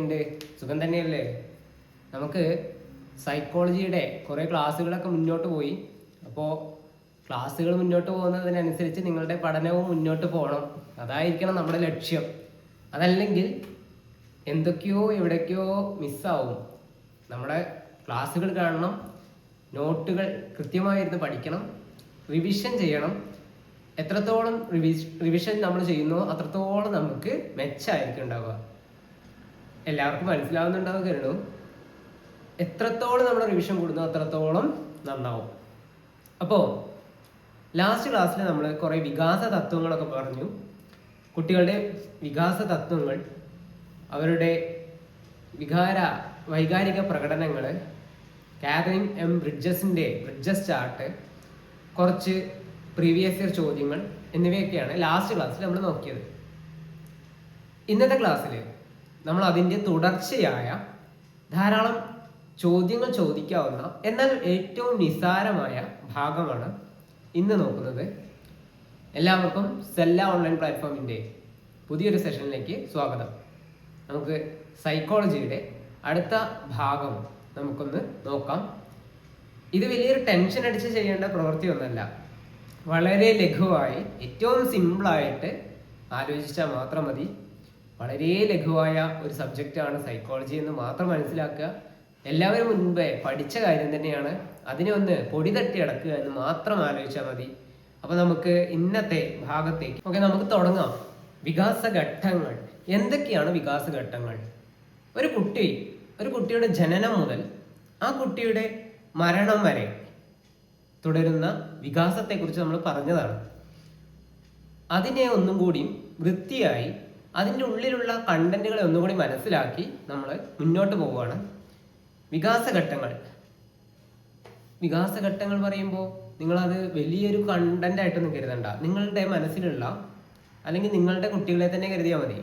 ഉണ്ട്, സുഖം തന്നെയല്ലേ? നമുക്ക് സൈക്കോളജിയുടെ കുറേ ക്ലാസ്സുകളൊക്കെ മുന്നോട്ട് പോയി. അപ്പോൾ ക്ലാസ്സുകൾ മുന്നോട്ട് പോകുന്നതിനനുസരിച്ച് നിങ്ങളുടെ പഠനവും മുന്നോട്ട് പോകണം. അതായിരിക്കണം നമ്മുടെ ലക്ഷ്യം. അതല്ലെങ്കിൽ എന്തൊക്കെയോ എവിടേക്കോ മിസ്സാവും. നമ്മുടെ ക്ലാസ്സുകൾ കാണണം, നോട്ടുകൾ കൃത്യമായിരുന്ന് പഠിക്കണം, റിവിഷൻ ചെയ്യണം. എത്രത്തോളം റിവിഷൻ നമ്മൾ ചെയ്യുന്നോ അത്രത്തോളം നമുക്ക് മെച്ചമായിരിക്കും ഉണ്ടാവുക. എല്ലാവർക്കും മനസ്സിലാവുന്നുണ്ടാവും കരുതും. എത്രത്തോളം നമ്മൾ റിവിഷൻ കൂടുന്നോ അത്രത്തോളം നന്നാവും. അപ്പോൾ ലാസ്റ്റ് ക്ലാസ്സിൽ നമ്മൾ കുറേ വികാസ തത്വങ്ങളൊക്കെ പറഞ്ഞു. കുട്ടികളുടെ വികാസ തത്വങ്ങൾ, അവരുടെ വൈകാരിക പ്രകടനങ്ങൾ, കാതറിൻ എം ബ്രിഡ്ജസ് ചാർട്ട്, കുറച്ച് പ്രീവിയസ് ഇയർ ചോദ്യങ്ങൾ എന്നിവയൊക്കെയാണ് ലാസ്റ്റ് ക്ലാസ്സിൽ നമ്മൾ നോക്കിയത്. ഇന്നത്തെ ക്ലാസ്സിൽ നമ്മൾ അതിൻ്റെ തുടർച്ചയായ ധാരാളം ചോദ്യങ്ങൾ ചോദിക്കാവുന്ന എന്നാൽ ഏറ്റവും നിസ്സാരമായ ഭാഗമാണ് ഇന്ന് നോക്കുന്നത്. എല്ലാവർക്കും സെല്ല ഓൺലൈൻ പ്ലാറ്റ്ഫോമിൻ്റെ പുതിയൊരു സെഷനിലേക്ക് സ്വാഗതം. നമുക്ക് സൈക്കോളജിയുടെ അടുത്ത ഭാഗം നമുക്കൊന്ന് നോക്കാം. ഇത് വലിയൊരു ടെൻഷൻ അടിച്ച് ചെയ്യേണ്ട പ്രവൃത്തിയൊന്നുമല്ല. വളരെ ലഘുവായി, ഏറ്റവും സിമ്പിളായിട്ട് ആലോചിച്ചാൽ മാത്രം മതി. വളരെ ലഘുവായ ഒരു സബ്ജക്റ്റാണ് സൈക്കോളജി എന്ന് മാത്രം മനസ്സിലാക്കുക. എല്ലാവരും മുൻപേ പഠിച്ച കാര്യം തന്നെയാണ്. അതിനെ ഒന്ന് പൊടി തട്ടി അടക്കുക എന്ന് മാത്രം ആലോചിച്ചാൽ മതി. അപ്പോൾ നമുക്ക് ഇന്നത്തെ ഭാഗത്തേക്ക് നമുക്ക് തുടങ്ങാം. വികാസഘട്ടങ്ങൾ എന്തൊക്കെയാണ്? വികാസഘട്ടങ്ങൾ ഒരു കുട്ടിയുടെ ജനനം മുതൽ ആ കുട്ടിയുടെ മരണം വരെ തുടരുന്ന വികാസത്തെക്കുറിച്ച് നമ്മൾ പറഞ്ഞതാണ്. അതിനെ ഒന്നും കൂടി വൃത്തിയായി അതിൻ്റെ ഉള്ളിലുള്ള കണ്ടന്റുകളെ ഒന്നുകൂടി മനസ്സിലാക്കി നമ്മൾ മുന്നോട്ട് പോവുകയാണ്. വികാസഘട്ടങ്ങൾ പറയുമ്പോൾ നിങ്ങളത് വലിയൊരു കണ്ടന്റ് ആയിട്ടൊന്നും കരുതണ്ട. നിങ്ങളുടെ മനസ്സിലുള്ള അല്ലെങ്കിൽ നിങ്ങളുടെ കുട്ടികളെ തന്നെ കരുതിയാൽ മതി.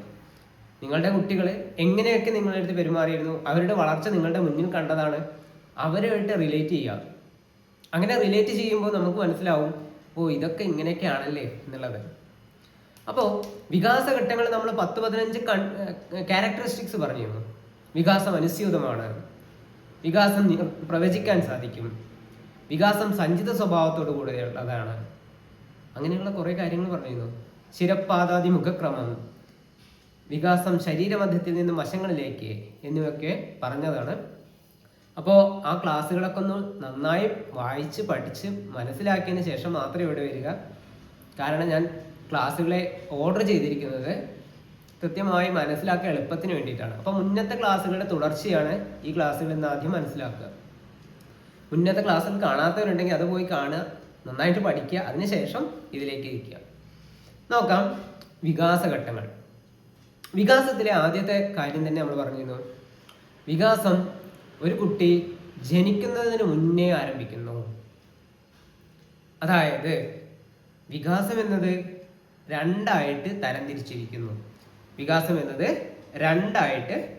നിങ്ങളുടെ കുട്ടികൾ എങ്ങനെയൊക്കെ നിങ്ങളുടെ അടുത്ത് പെരുമാറിയിരുന്നു, അവരുടെ വളർച്ച നിങ്ങളുടെ മുന്നിൽ കണ്ടതാണ്, അവരുമായിട്ട് റിലേറ്റ് ചെയ്യുക. അങ്ങനെ റിലേറ്റ് ചെയ്യുമ്പോൾ നമുക്ക് മനസ്സിലാവും, ഇതൊക്കെ ഇങ്ങനെയൊക്കെ ആണല്ലേ എന്നുള്ളത്. അപ്പോൾ വികാസഘട്ടങ്ങൾ നമ്മൾ 10-15 ക്യാരക്ടറിസ്റ്റിക്സ് പറഞ്ഞിരുന്നു. വികാസം അനുസ്യൂതമാണ്, വികാസം പ്രവചിക്കാൻ സാധിക്കും, വികാസം സഞ്ചിത സ്വഭാവത്തോടു കൂടെയുള്ളതാണ്, അങ്ങനെയുള്ള കുറേ കാര്യങ്ങൾ പറഞ്ഞിരുന്നു. ശിരപ്പാദാദി മുഖക്രമം, വികാസം ശരീരമധ്യത്തിൽ നിന്ന് വശങ്ങളിലേക്ക് എന്നിവയൊക്കെ പറഞ്ഞതാണ്. അപ്പോൾ ആ ക്ലാസ്സുകളൊക്കെ ഒന്ന് നന്നായി വായിച്ച് പഠിച്ച് മനസ്സിലാക്കിയതിന് ശേഷം മാത്രമേ ഇവിടെ വരിക. കാരണം ഞാൻ ക്ലാസ്സുകളെ ഓർഡർ ചെയ്തിരിക്കുന്നത് കൃത്യമായി മനസ്സിലാക്കുക എളുപ്പത്തിന് വേണ്ടിയിട്ടാണ്. അപ്പോൾ മുന്നത്തെ ക്ലാസ്സുകളുടെ തുടർച്ചയാണ് ഈ ക്ലാസ്സുകൾ എന്ന് ആദ്യം മനസ്സിലാക്കുക. മുന്നത്തെ ക്ലാസ്സുകൾ കാണാത്തവരുണ്ടെങ്കിൽ അത് പോയി കാണുക, നന്നായിട്ട് പഠിക്കുക, അതിനുശേഷം ഇതിലേക്ക് ഇരിക്കുക. നോക്കാം വികാസഘട്ടങ്ങൾ. വികാസത്തിലെ ആദ്യത്തെ കാര്യം തന്നെ നമ്മൾ പറഞ്ഞിരുന്നു. വികാസം ഒരു കുട്ടി ജനിക്കുന്നതിന് മുന്നേ ആരംഭിക്കുന്നു. അതായത് വികാസം എന്നത് രണ്ടായിട്ട്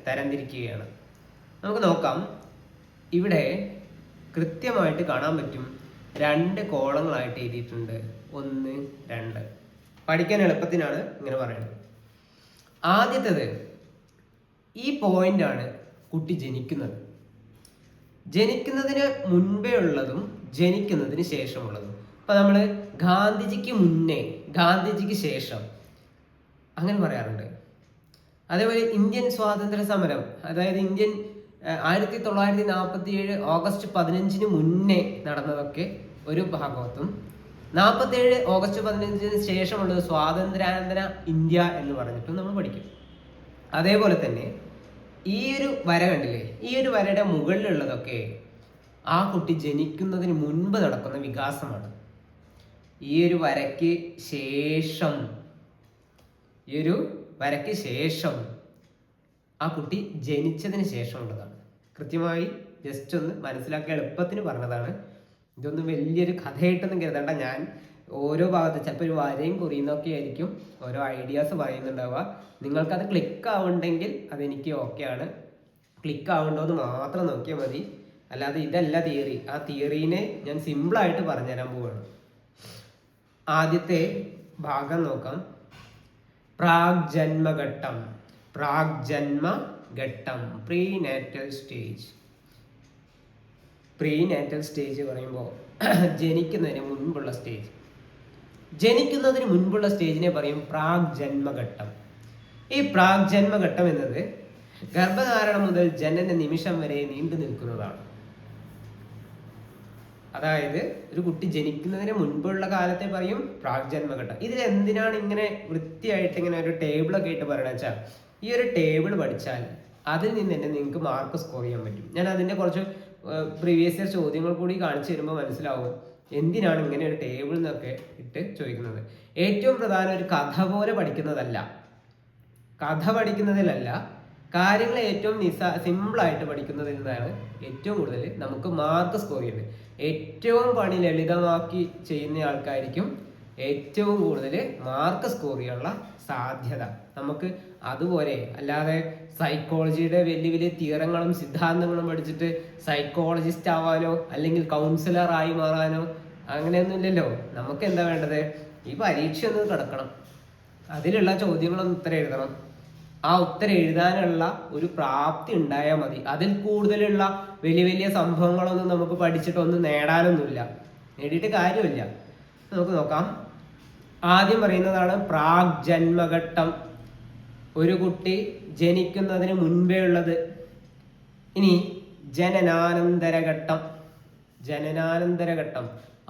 തരംതിരിക്കുകയാണ്. നമുക്ക് നോക്കാം. ഇവിടെ കൃത്യമായിട്ട് കാണാൻ പറ്റും, 2 കോളങ്ങളായിട്ട് എഴുതിയിട്ടുണ്ട്. 1, 2. പഠിക്കാൻ എളുപ്പത്തിനാണ് ഇങ്ങനെ പറയുന്നത്. ആദ്യത്തേത് ഈ പോയിന്റാണ് കുട്ടി ജനിക്കുന്നതിന് മുൻപേ ഉള്ളതും ജനിക്കുന്നതിന് ശേഷമുള്ളതും. ഇപ്പൊ നമ്മൾ ഗാന്ധിജിക്ക് മുന്നേ, ഗാന്ധിജിക്ക് ശേഷം അങ്ങനെ പറയാറുണ്ട്. അതേപോലെ ഇന്ത്യൻ സ്വാതന്ത്ര്യ സമരം, അതായത് 1947 ഓഗസ്റ്റ് 15 മുന്നേ നടന്നതൊക്കെ ഒരു ഭാഗത്തും, 47 ഓഗസ്റ്റ് 15 ശേഷമുള്ളത് സ്വാതന്ത്ര്യാനന്തര ഇന്ത്യ എന്ന് പറഞ്ഞിട്ടും നമ്മൾ പഠിക്കും. അതേപോലെ തന്നെ ഈ ഒരു വര കണ്ടില്ലേ, ഈ ഒരു വരയുടെ മുകളിലുള്ളതൊക്കെ ആ കുട്ടി ജനിക്കുന്നതിന് മുൻപ് നടക്കുന്ന വികാസമാണ്. ഈ ഒരു വരയ്ക്ക് ശേഷം ആ കുട്ടി ജനിച്ചതിന് ശേഷമുള്ളതാണ്. കൃത്യമായി ജസ്റ്റ് ഒന്ന് മനസ്സിലാക്കാൻ എളുപ്പത്തിന് പറഞ്ഞതാണ്. ഇതൊന്നും വലിയൊരു കഥയായിട്ടൊന്നും കരുതണ്ട. ഞാൻ ഓരോ ഭാഗത്ത് ചിലപ്പോൾ ഒരു വരയും കുറിയുന്നൊക്കെ ആയിരിക്കും ഓരോ ഐഡിയാസ് പറയുന്നുണ്ടാവുക. നിങ്ങൾക്കത് ക്ലിക്ക് ആവുന്നുണ്ടെങ്കിൽ അതെനിക്ക് ഓക്കെയാണ്. ക്ലിക്ക് ആവുന്നുണ്ടോ എന്ന് മാത്രം നോക്കിയാൽ മതി. അല്ലാതെ ഇതല്ല തിയറി. ആ തിയറീനെ ഞാൻ സിമ്പിളായിട്ട് പറഞ്ഞുതരാൻ പോവുകയാണ്. ആദ്യത്തെ ഭാഗം നോക്കാം. പ്രാഗ്ജന്മഘട്ടം. പ്രാഗ്ജന്മ ഘട്ടം, പ്രീനാറ്റൽ സ്റ്റേജ്. പ്രീനാറ്റൽ സ്റ്റേജ് പറയുമ്പോൾ ജനിക്കുന്നതിന് മുൻപുള്ള സ്റ്റേജ്. ജനിക്കുന്നതിന് മുൻപുള്ള സ്റ്റേജിനെ പറയും പ്രാഗ് ജന്മഘട്ടം. ഈ പ്രാഗ് ജന്മഘട്ടം എന്നത് ഗർഭധാരണം മുതൽ ജനന നിമിഷം വരെ നീണ്ടു നിൽക്കുന്നതാണ്. അതായത് ഒരു കുട്ടി ജനിക്കുന്നതിന് മുൻപുള്ള കാലത്തെ പറയും പ്രാഗ് ജന്മഘട്ടം. ഇതിൽ എന്തിനാണ് ഇങ്ങനെ വൃത്തിയായിട്ട് ഇങ്ങനെ ഒരു ടേബിളൊക്കെ ആയിട്ട് പറയണ വെച്ചാൽ, ഈ ഒരു ടേബിൾ പഠിച്ചാൽ അതിൽ നിന്ന് തന്നെ നിങ്ങൾക്ക് മാർക്ക് സ്കോർ ചെയ്യാൻ പറ്റും. ഞാൻ അതിൻ്റെ കുറച്ച് പ്രീവിയസ് ഇയർ ചോദ്യങ്ങൾ കൂടി കാണിച്ചു തരുമ്പോൾ മനസ്സിലാവും എന്തിനാണ് ഇങ്ങനെ ഒരു ടേബിൾ എന്നൊക്കെ ഇട്ട് ചോദിക്കുന്നത്. ഏറ്റവും പ്രധാനം ഒരു കഥ പോലെ പഠിക്കുന്നതല്ല, കഥ പഠിക്കുന്നതിലല്ല, കാര്യങ്ങളെ ഏറ്റവും സിമ്പിളായിട്ട് പഠിക്കുന്നതിൽ നിന്നാണ് ഏറ്റവും കൂടുതൽ നമുക്ക് മാർക്ക് സ്കോർ ചെയ്യുന്നത്. ഏറ്റവും പണി ലളിതമാക്കി ചെയ്യുന്ന ആൾക്കായിരിക്കും ഏറ്റവും കൂടുതൽ മാർക്ക് സ്കോർ ചെയ്യാനുള്ള സാധ്യത. നമുക്ക് അതുപോലെ അല്ലാതെ സൈക്കോളജിയുടെ വലിയ വലിയ തിയറങ്ങളും സിദ്ധാന്തങ്ങളും പഠിച്ചിട്ട് സൈക്കോളജിസ്റ്റ് ആവാനോ അല്ലെങ്കിൽ കൗൺസിലർ ആയി മാറാനോ അങ്ങനെയൊന്നും ഇല്ലല്ലോ. നമുക്ക് എന്താ വേണ്ടത്? ഈ പരീക്ഷ ഒന്ന് കിടക്കണം, അതിലുള്ള ചോദ്യങ്ങളൊന്ന് ഉത്തരം എഴുതണം. ആ ഉത്തരം എഴുതാനുള്ള ഒരു പ്രാപ്തി ഉണ്ടായാൽ മതി. അതിൽ കൂടുതലുള്ള വലിയ വലിയ സംഭവങ്ങളൊന്നും നമുക്ക് പഠിച്ചിട്ടൊന്നും നേടാനൊന്നുമില്ല, നേടിയിട്ട് കാര്യമില്ല. നമുക്ക് നോക്കാം. ആദ്യം പറയുന്നതാണ് പ്രാഗ് ജന്മഘട്ടം, ഒരു കുട്ടി ജനിക്കുന്നതിന് മുൻപേ ഉള്ളത്. ഇനി ജനനാനന്തരഘട്ടം, ജനനാനന്തരഘട്ടം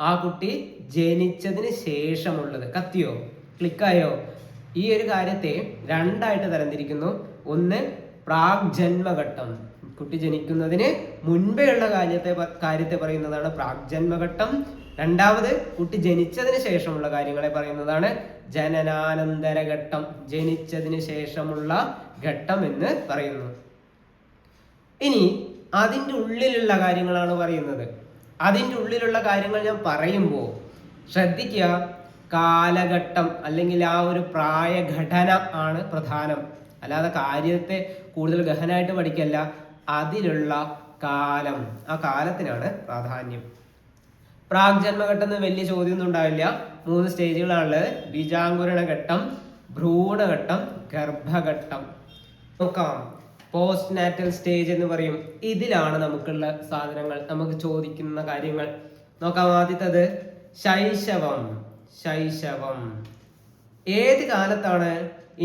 ആ കുട്ടി ജനിച്ചതിന് ശേഷമുള്ളത്. കത്തിയോ? ക്ലിക്കായോ? ഈ ഒരു കാര്യത്തെ രണ്ടായിട്ട് തരംതിരിക്കുന്നു. ഒന്ന് പ്രാഗ് ജന്മഘട്ടം, കുട്ടി ജനിക്കുന്നതിന് മുൻപേ ഉള്ള കാര്യത്തെ പറയുന്നതാണ് പ്രാഗ് ജന്മഘട്ടം. രണ്ടാമത് കുട്ടി ജനിച്ചതിന് ശേഷമുള്ള കാര്യങ്ങളെ പറയുന്നതാണ് ജനനാനന്തരഘട്ടം, ജനിച്ചതിന് ശേഷമുള്ള ഘട്ടം എന്ന് പറയുന്നു. ഇനി അതിൻ്റെ ഉള്ളിലുള്ള കാര്യങ്ങളാണ് പറയുന്നത്. അതിൻ്റെ ഉള്ളിലുള്ള കാര്യങ്ങൾ ഞാൻ പറയുമ്പോൾ ശ്രദ്ധിക്കുക, കാലഘട്ടം അല്ലെങ്കിൽ ആ ഒരു പ്രായഘടന ആണ് പ്രധാനം. അല്ലാതെ കാര്യത്തെ കൂടുതൽ ഗഹനമായിട്ട് പഠിക്കല്ല, അതിലുള്ള കാലം, ആ കാലത്തിനാണ് പ്രാധാന്യം. പ്രാഗ് ജന്മഘട്ടം വലിയ ചോദ്യമൊന്നും ഉണ്ടാവില്ല. 3 സ്റ്റേജുകളാണുള്ളത്: ബീജാങ്കുരണ ഘട്ടം, ഭ്രൂണഘട്ടം, ഗർഭഘട്ടം. നോക്കാം. പോസ്റ്റ് നാറ്റൽ സ്റ്റേജ് എന്ന് പറയും. ഇതിലാണ് നമുക്കുള്ള സാധനങ്ങൾ, നമുക്ക് ചോദിക്കുന്ന കാര്യങ്ങൾ. നോക്കാം. ആദ്യത്തേത് ശൈശവം. ശൈശവം ഏത് കാലത്താണ്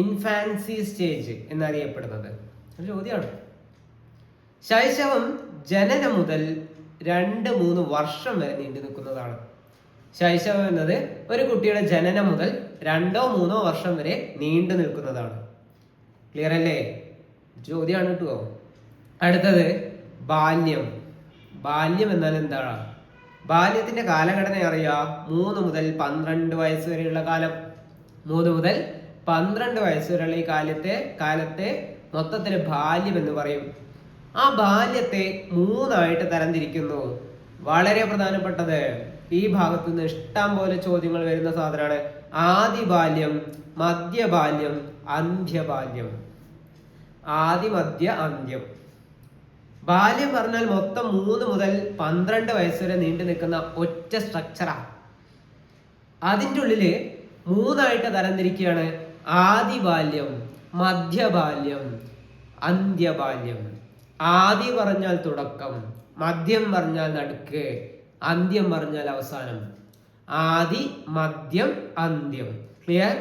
ഇൻഫാൻസി സ്റ്റേജ് എന്നറിയപ്പെടുന്നത്? ഒരു ചോദ്യമാണ്. ശൈശവം ജനനം മുതൽ 2-3 വർഷം വരെ നീണ്ടു നിൽക്കുന്നതാണ്. ശൈശവം എന്നത് ഒരു കുട്ടിയുടെ ജനനം മുതൽ 2-3 വർഷം വരെ നീണ്ടു നിൽക്കുന്നതാണ്. ക്ലിയർ അല്ലേ? ചോദ്യമാണ് കേട്ടോ. അടുത്തത് ബാല്യം. ബാല്യം എന്നാൽ എന്താണ്? ബാല്യത്തിന്റെ കാലഘടന അറിയാം. 3 മുതൽ 12 വയസ്സ് വരെയുള്ള കാലം. 3 മുതൽ 12 വയസ്സ് വരെയുള്ള ഈ കാലത്തെ മൊത്തത്തിൽ ബാല്യം എന്ന് പറയും. ആ ബാല്യത്തെ 3 തരംതിരിക്കുന്നു. വളരെ പ്രധാനപ്പെട്ടത്, ഈ ഭാഗത്തു നിന്ന് ഇഷ്ടം പോലെ ചോദ്യങ്ങൾ വരുന്ന സാധനമാണ്. ആദി ബാല്യം, മധ്യബാല്യം, അന്ത്യബാല്യം. ആദി, മധ്യ, അന്ത്യം. ബാല്യം പറഞ്ഞാൽ മൊത്തം 3 മുതൽ 12 വയസ്സ് വരെ നീണ്ടു നിൽക്കുന്ന ഒറ്റ സ്ട്രക്ചറാണ്. അതിൻ്റെ ഉള്ളില് 3 തരംതിരിക്കുകയാണ്. ആദി ബാല്യം, മധ്യബാല്യം, അന്ത്യബാല്യം. ആദി പറഞ്ഞാൽ തുടക്കം, മധ്യം പറഞ്ഞാൽ നടുക്ക്, അന്ത്യം പറഞ്ഞാൽ അവസാനം. ആദി, മധ്യം, അന്ത്യം. ക്ലിയർ?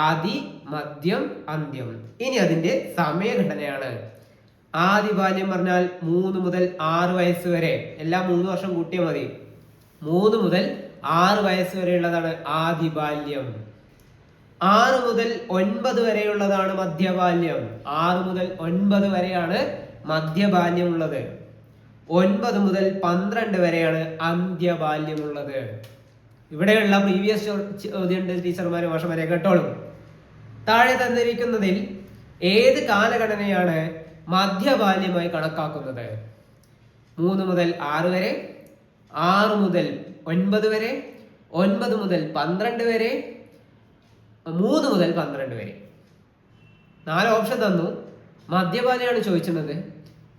ആദി, മധ്യം, അന്ത്യം. ഇനി അതിന്റെ സമയഘടനയാണ്. ആദി ബാല്യം പറഞ്ഞാൽ 3 മുതൽ 6 വയസ്സ് വരെ, എല്ലാം 3 വർഷം കൂട്ടിയാൽ മതി. 3 മുതൽ 6 വയസ്സ് വരെ ഉള്ളതാണ് ആദി ബാല്യം. 6 മുതൽ 9 വരെയുള്ളതാണ് മധ്യബാല്യം. 6 മുതൽ 9 വരെയാണ് മധ്യബാല്യം ഉള്ളത്. 9 മുതൽ 12 വരെയാണ് അന്ത്യബാല്യം ഉള്ളത്. ഇവിടെയുള്ള പ്രീവിയസ് ചോദ്യം ടീച്ചർമാരും മാഷന്മാരെ കേട്ടോളും. താഴെ തന്നിരിക്കുന്നതിൽ ഏത് കാലഘടനയാണ് മധ്യബാല്യമായി കണക്കാക്കുന്നത്? 3 മുതൽ 6 വരെ, 6 മുതൽ 9 വരെ, 9 മുതൽ 12 വരെ, 3 മുതൽ 12 വരെ. 4 ഓപ്ഷൻ തന്നു. മധ്യബാല്യമാണ് ചോദിച്ചിരുന്നത്.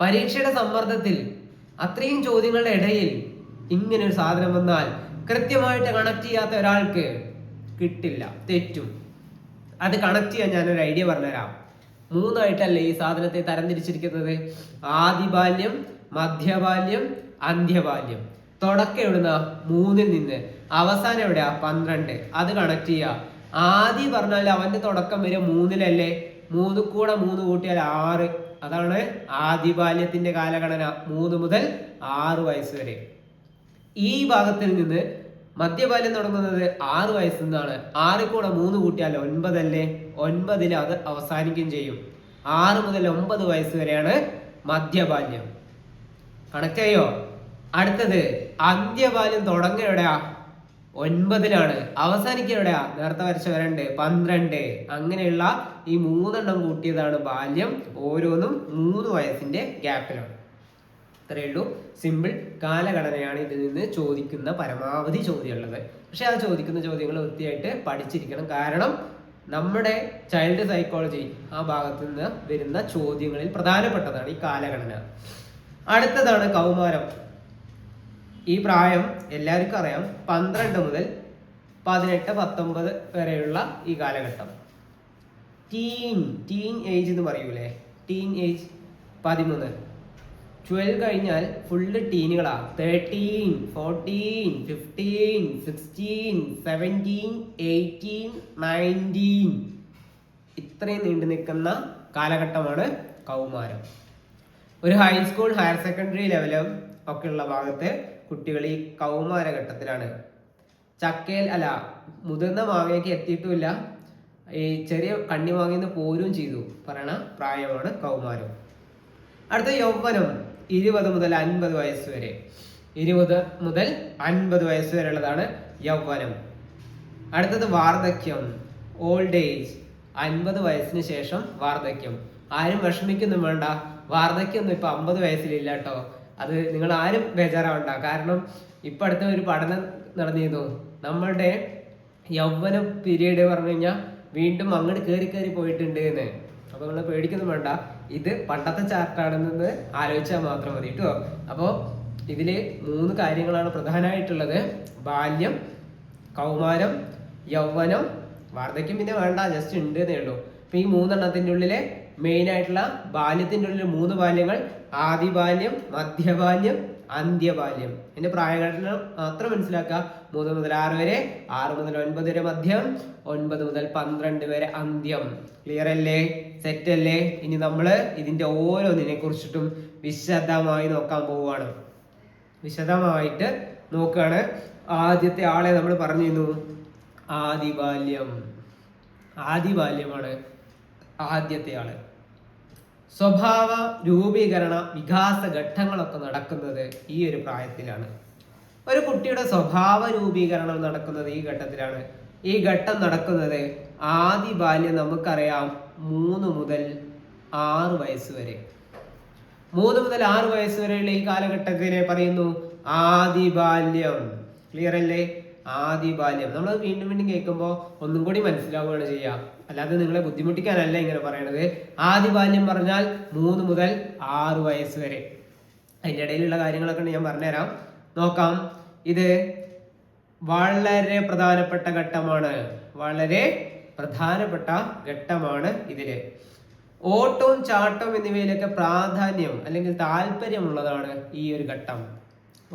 പരീക്ഷയുടെ സമ്മർദ്ദത്തിൽ അത്രയും ചോദ്യങ്ങളുടെ ഇടയിൽ ഇങ്ങനെ ഒരു സാധനം വന്നാൽ കൃത്യമായിട്ട് കണക്ട് ചെയ്യാത്ത ഒരാൾക്ക് കിട്ടില്ല, തെറ്റും. അത് കണക്ട് ചെയ്യാൻ ഞാനൊരു ഐഡിയ പറഞ്ഞുതരാം. മൂന്നായിട്ടല്ലേ ഈ സാധനത്തെ തരംതിരിച്ചിരിക്കുന്നത്? ആദിബാല്യം, മധ്യബാല്യം, അന്ത്യബാല്യം. തുടക്കം എവിടുന്ന? 3-ൽ നിന്ന്. അവസാനം എവിടെയാ? 12. അത് കണക്ട് ചെയ്യുക. ആദി പറഞ്ഞാൽ അവന്റെ തുടക്കം വരെ 3-ലല്ലേ? 3 കൂടെ 3 കൂട്ടിയാൽ 6. അതാണ് ആദിബാല്യത്തിന്റെ കാലഗണന, 3 മുതൽ 6 വയസ്സ് വരെ. ഈ ഭാഗത്തിൽ നിന്ന് മധ്യബാല്യം തുടങ്ങുന്നത് 6 വയസ്സിൽ നിന്നാണ്. 6 കൂടെ 3 കൂട്ടിയാൽ 9 അല്ലേ? 9-ൽ അത് അവസാനിക്കുകയും ചെയ്യും. 6 മുതൽ 9 വയസ്സ് വരെയാണ് മധ്യബാല്യം. കണക്ട് ചെയ്യോ? അടുത്തത് അന്ത്യബാല്യം തുടങ്ങുക എവിടെയാ? 9-ലാണ്. അവസാനിക്കുക എവിടെയാ? നേരത്തെ വരച്ച വരണ്ട് 12. അങ്ങനെയുള്ള ഈ 3 കൂട്ടിയതാണ് ബാല്യം. ഓരോന്നും 3 വയസ്സിന്റെ ഗ്യാപ്പിലാണ്. ഇത്രയേ ഉള്ളൂ. സിമ്പിൾ കാലഘടനയാണ് ഇതിൽ നിന്ന് ചോദിക്കുന്ന പരമാവധി ചോദ്യമുള്ളത്. പക്ഷെ ആ ചോദിക്കുന്ന ചോദ്യങ്ങൾ വൃത്തിയായിട്ട് പഠിച്ചിരിക്കണം. കാരണം നമ്മുടെ ചൈൽഡ് സൈക്കോളജി ആ ഭാഗത്ത് നിന്ന് വരുന്ന ചോദ്യങ്ങളിൽ പ്രധാനപ്പെട്ടതാണ് ഈ കാലഘടന. അടുത്തതാണ് കൗമാരം. ഈ പ്രായം എല്ലാവർക്കും അറിയാം. 12 മുതൽ 18, 19 വരെയുള്ള ഈ കാലഘട്ടം. ടീൻ ഏജ് എന്ന് പറയൂലേ? Tin age 13. 12 കഴിഞ്ഞാൽ ഫുള്ള് ടീനുകളാ. 13, 14, 15, 16, 17, 18, 19. ഇത്രയും നീണ്ടു നിൽക്കുന്ന കാലഘട്ടമാണ് കൗമാരം. ഒരു ഹൈസ്കൂൾ, ഹയർ സെക്കൻഡറി ലെവലും ഒക്കെ ഉള്ള ഭാഗത്ത് കുട്ടികൾ ഈ കൗമാരഘട്ടത്തിലാണ്. ചക്കയിൽ അല്ല, മുതിർന്ന മാങ്ങയ്ക്ക് എത്തിയിട്ടുമില്ല, ഈ ചെറിയ കണ്ണിമാങ്ങന്ന് പോരും ചെയ്തു പറയണ പ്രായമാണ് കൗമാരം. അടുത്ത യൗവനം 20 മുതൽ 50 വയസ്സ് വരെ. 20 മുതൽ 50 വയസ്സ് വരെ ഉള്ളതാണ് യൗവനം. അടുത്തത് വാർദ്ധക്യം, ഓൾഡ് ഏജ്. 50 വയസ്സിന് ശേഷം വാർദ്ധക്യം. ആരും വിഷമിക്കൊന്നും വേണ്ട, വാർദ്ധക്യം ഒന്നും ഇപ്പൊ 50 വയസ്സിലില്ല കേട്ടോ. അത് നിങ്ങൾ ആരും ബേജാറാവണ്ട. കാരണം ഇപ്പൊ അടുത്ത ഒരു പഠനം നടന്നിരുന്നു. നമ്മളുടെ യൗവന പീരീഡ് പറഞ്ഞു കഴിഞ്ഞാൽ വീണ്ടും അങ്ങോട്ട് കയറി പോയിട്ടുണ്ട് എന്ന്. അപ്പൊ നിങ്ങൾ പേടിക്കൊന്നും വേണ്ട, ഇത് പണ്ടത്തെ ചാർട്ടാണെന്ന് ആലോചിച്ചാൽ മാത്രം മതി കേട്ടോ. അപ്പോൾ ഇതില് 3 കാര്യങ്ങളാണ് പ്രധാനമായിട്ടുള്ളത്: ബാല്യം, കൗമാരം, യൗവനം. വാർദ്ധക്യം പിന്നെ വേണ്ട, ജസ്റ്റ് ഉണ്ട് എന്നേ ഉള്ളൂ. അപ്പൊ ഈ 3 ഉള്ളിലെ മെയിൻ ആയിട്ടുള്ള ബാല്യത്തിന്റെ ഉള്ളിൽ 3 ബാല്യങ്ങൾ: ആദിബാല്യം, മധ്യബാല്യം, അന്ത്യബാല്യം. ഇതിന്റെ പ്രായഘടന മാത്രം മനസ്സിലാക്കുക. 3 മുതൽ 6 വരെ, 6 മുതൽ 9 വരെ മധ്യം, 9 മുതൽ 12 വരെ അന്ത്യം. ക്ലിയർ അല്ലേ? സെറ്റ് അല്ലേ? ഇനി നമ്മള് ഇതിന്റെ ഓരോന്നിനെ കുറിച്ചിട്ടും വിശദമായി നോക്കാൻ പോവുകയാണ്. വിശദമായിട്ട് നോക്കുകയാണ്. ആദ്യത്തെ ആളെ നമ്മൾ പറഞ്ഞിരുന്നു, ആദിബാല്യം. ആദിബാല്യമാണ് ആദ്യത്തെ ആള്. സ്വഭാവ രൂപീകരണ വികാസ ഘട്ടങ്ങളൊക്കെ നടക്കുന്നത് ഈ ഒരു പ്രായത്തിലാണ്. ഒരു കുട്ടിയുടെ സ്വഭാവ രൂപീകരണം നടക്കുന്നത് ഈ ഘട്ടത്തിലാണ്. ഈ ഘട്ടം നടക്കുന്നത് ആദിബാല്യം നമുക്കറിയാം 3 മുതൽ 6 വയസ്സ് വരെ. 3 മുതൽ 6 വയസ്സ് വരെയുള്ള ഈ കാലഘട്ടത്തിനെ പറയുന്നു ആദിബാല്യം. ക്ലിയർ അല്ലേ? ആദിബാല്യം. നമ്മൾ വീണ്ടും കേൾക്കുമ്പോൾ ഒന്നും കൂടി മനസ്സിലാവുകയാണ് ചെയ്യുക. അല്ലാതെ നിങ്ങളെ ബുദ്ധിമുട്ടിക്കാനല്ല ഇങ്ങനെ പറയണത്. ആദിബാല്യം പറഞ്ഞാൽ 3 മുതൽ 6 വയസ്സ് വരെ. അതിൻ്റെ ഇടയിലുള്ള കാര്യങ്ങളൊക്കെ ഞാൻ പറഞ്ഞുതരാം. നോക്കാം. ഇത് വളരെ പ്രധാനപ്പെട്ട ഘട്ടമാണ്. വളരെ പ്രധാനപ്പെട്ട ഘട്ടമാണ് ഇതില്. ഓട്ടവും ചാട്ടവും എന്നിവയിലൊക്കെ പ്രാധാന്യം അല്ലെങ്കിൽ താല്പര്യമുള്ളതാണ് ഈ ഒരു ഘട്ടം.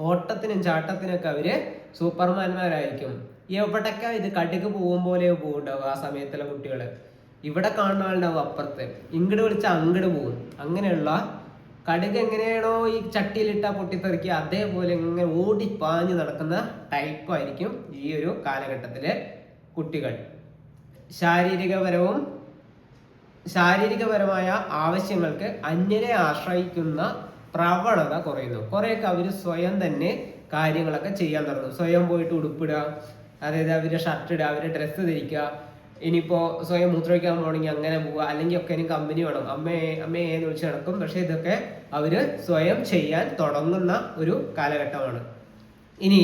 ഓട്ടത്തിനും ചാട്ടത്തിനൊക്കെ അവര് സൂപ്പർമാന്മാരായിരിക്കും. എവിടൊക്കെ ഇത് കടുക് പോകും പോലെ പോകുന്നുണ്ടാവും ആ സമയത്തുള്ള കുട്ടികള്. ഇവിടെ കാണുന്ന ആളുണ്ടാവും അപ്പുറത്ത്, ഇങ്ങോട്ട് വിളിച്ചാൽ അങ്ങോട്ട് പോകും. അങ്ങനെയുള്ള കടുക് എങ്ങനെയാണോ ഈ ചട്ടിയിലിട്ടാ പൊട്ടിത്തെറിക്കുക, അതേപോലെ ഇങ്ങനെ ഓടിപ്പാഞ്ഞ് നടക്കുന്ന ടൈപ്പായിരിക്കും ഈ ഒരു കാലഘട്ടത്തിലെ കുട്ടികൾ. ശാരീരികപരമായ ആവശ്യങ്ങൾക്ക് അന്യരെ ആശ്രയിക്കുന്ന പ്രവണത കുറയുന്നു. കുറെയൊക്കെ അവര് സ്വയം തന്നെ കാര്യങ്ങളൊക്കെ ചെയ്യാൻ തുടങ്ങും. സ്വയം പോയിട്ട് ഉടുപ്പിടുക, അതായത് അവരുടെ ഷർട്ട് ഇടുക, അവരുടെ ഡ്രസ്സ് ധരിക്കുക. ഇനിയിപ്പോ സ്വയം മൂത്രമൊഴിക്കാൻ പോകണമെങ്കിൽ അങ്ങനെ പോവുക. അല്ലെങ്കിൽ ഒക്കെ ഇനി കമ്പനി വേണം, അമ്മയെ എന്ന് വിളിച്ച് നടക്കും. പക്ഷെ ഇതൊക്കെ അവര് സ്വയം ചെയ്യാൻ തുടങ്ങുന്ന ഒരു കാലഘട്ടമാണ്. ഇനി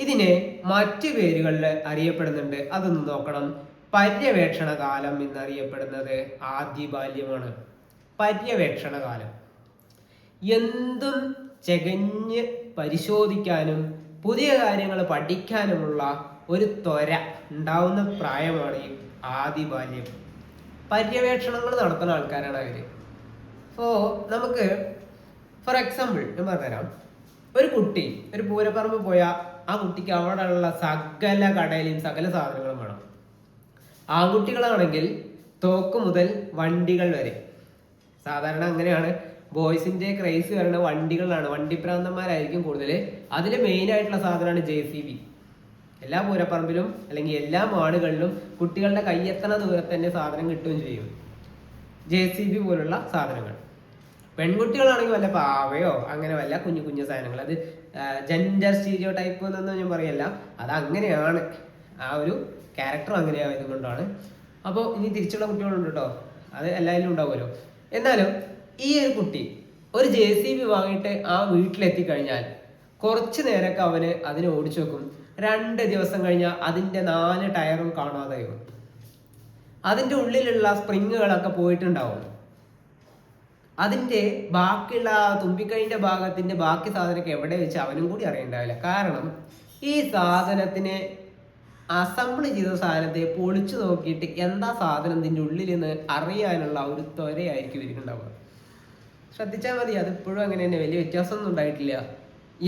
ഇതിനെ മറ്റു പേരുകളിൽ അറിയപ്പെടുന്നുണ്ട്. അതൊന്ന് നോക്കണം. പര്യവേക്ഷണ കാലം എന്നറിയപ്പെടുന്നത് ആദിബാല്യമാണ്. പര്യവേക്ഷണ കാലം എന്തും ചകഞ്ഞ് പരിശോധിക്കാനും പുതിയ കാര്യങ്ങൾ പഠിക്കാനുമുള്ള ഒരു ത്വര ഉണ്ടാവുന്ന പ്രായമാണ് ഈ ആദിബാല്യം. പര്യവേക്ഷണങ്ങൾ നടത്തുന്ന ആൾക്കാരാണ് അവര്. അപ്പോൾ നമുക്ക് ഫോർ എക്സാമ്പിൾ ഞാൻ പറഞ്ഞുതരാം. ഒരു കുട്ടി ഒരു പൂരപ്പറമ്പ് പോയാൽ ആ കുട്ടിക്ക് അവിടെയുള്ള സകല കടയിലും സകല സാധനങ്ങളും വേണം. ആൺകുട്ടികളാണെങ്കിൽ തോക്ക് മുതൽ വണ്ടികൾ വരെ. സാധാരണ അങ്ങനെയാണ്. ബോയ്സിന്റെ ക്രൈസ് വരുന്ന വണ്ടികളാണ്. വണ്ടിപ്രാന്തന്മാരായിരിക്കും കൂടുതൽ. അതിൽ മെയിൻ ആയിട്ടുള്ള സാധനമാണ് JCB. എല്ലാ പൂരപ്പറമ്പിലും അല്ലെങ്കിൽ എല്ലാ മാടുകളിലും കുട്ടികളുടെ കയ്യെത്തണ ദൂരത്ത് തന്നെ സാധനം കിട്ടുകയും ചെയ്യും. JCB പോലുള്ള സാധനങ്ങൾ. പെൺകുട്ടികളാണെങ്കിൽ വല്ല പാവയോ അങ്ങനെ വല്ല കുഞ്ഞു കുഞ്ഞു സാധനങ്ങൾ. അത് ജെൻഡർ സ്റ്റീരിയോ ടൈപ്പ് എന്നൊന്നും ഞാൻ പറയല്ല, അത് അങ്ങനെയാണ്. ആ ഒരു ക്യാരക്ടർ അങ്ങനെയായത് കൊണ്ടാണ്. അപ്പോൾ ഇനി തിരിച്ചുള്ള കുട്ടികളുണ്ട് കേട്ടോ, അത് എല്ലാവരും ഉണ്ടാവുമല്ലോ. എന്നാലും ഈ ഒരു കുട്ടി ഒരു JCB വാങ്ങിയിട്ട് ആ വീട്ടിലെത്തിക്കഴിഞ്ഞാൽ കുറച്ച് നേരമൊക്കെ അവന് അതിനെ ഓടിച്ചു വെക്കും. 2 ദിവസം കഴിഞ്ഞാൽ അതിൻ്റെ 4 ടയറും കാണാതാവും. അതിൻ്റെ ഉള്ളിലുള്ള സ്പ്രിങ്ങുകളൊക്കെ പോയിട്ടുണ്ടാവും. അതിൻ്റെ ബാക്കിയുള്ള തുമ്പിക്കൈൻ്റെ ഭാഗത്തിൻ്റെ ബാക്കി സാധനമൊക്കെ എവിടെ വെച്ച് അവനും കൂടി അറിയണ്ടാവില്ല. കാരണം ഈ സാധനത്തിനെ അസംബിൾ ചെയ്ത സാധനത്തെ പൊളിച്ചു നോക്കിയിട്ട് എന്താ സാധനം ഇതിൻ്റെ ഉള്ളിൽ നിന്ന് അറിയാനുള്ള ഒരു ത്വരയായിരിക്കും ഇവരുണ്ടാവുക. ശ്രദ്ധിച്ചാൽ മതി, അതിപ്പോഴും അങ്ങനെ തന്നെ, വലിയ വ്യത്യാസമൊന്നും ഉണ്ടായിട്ടില്ല.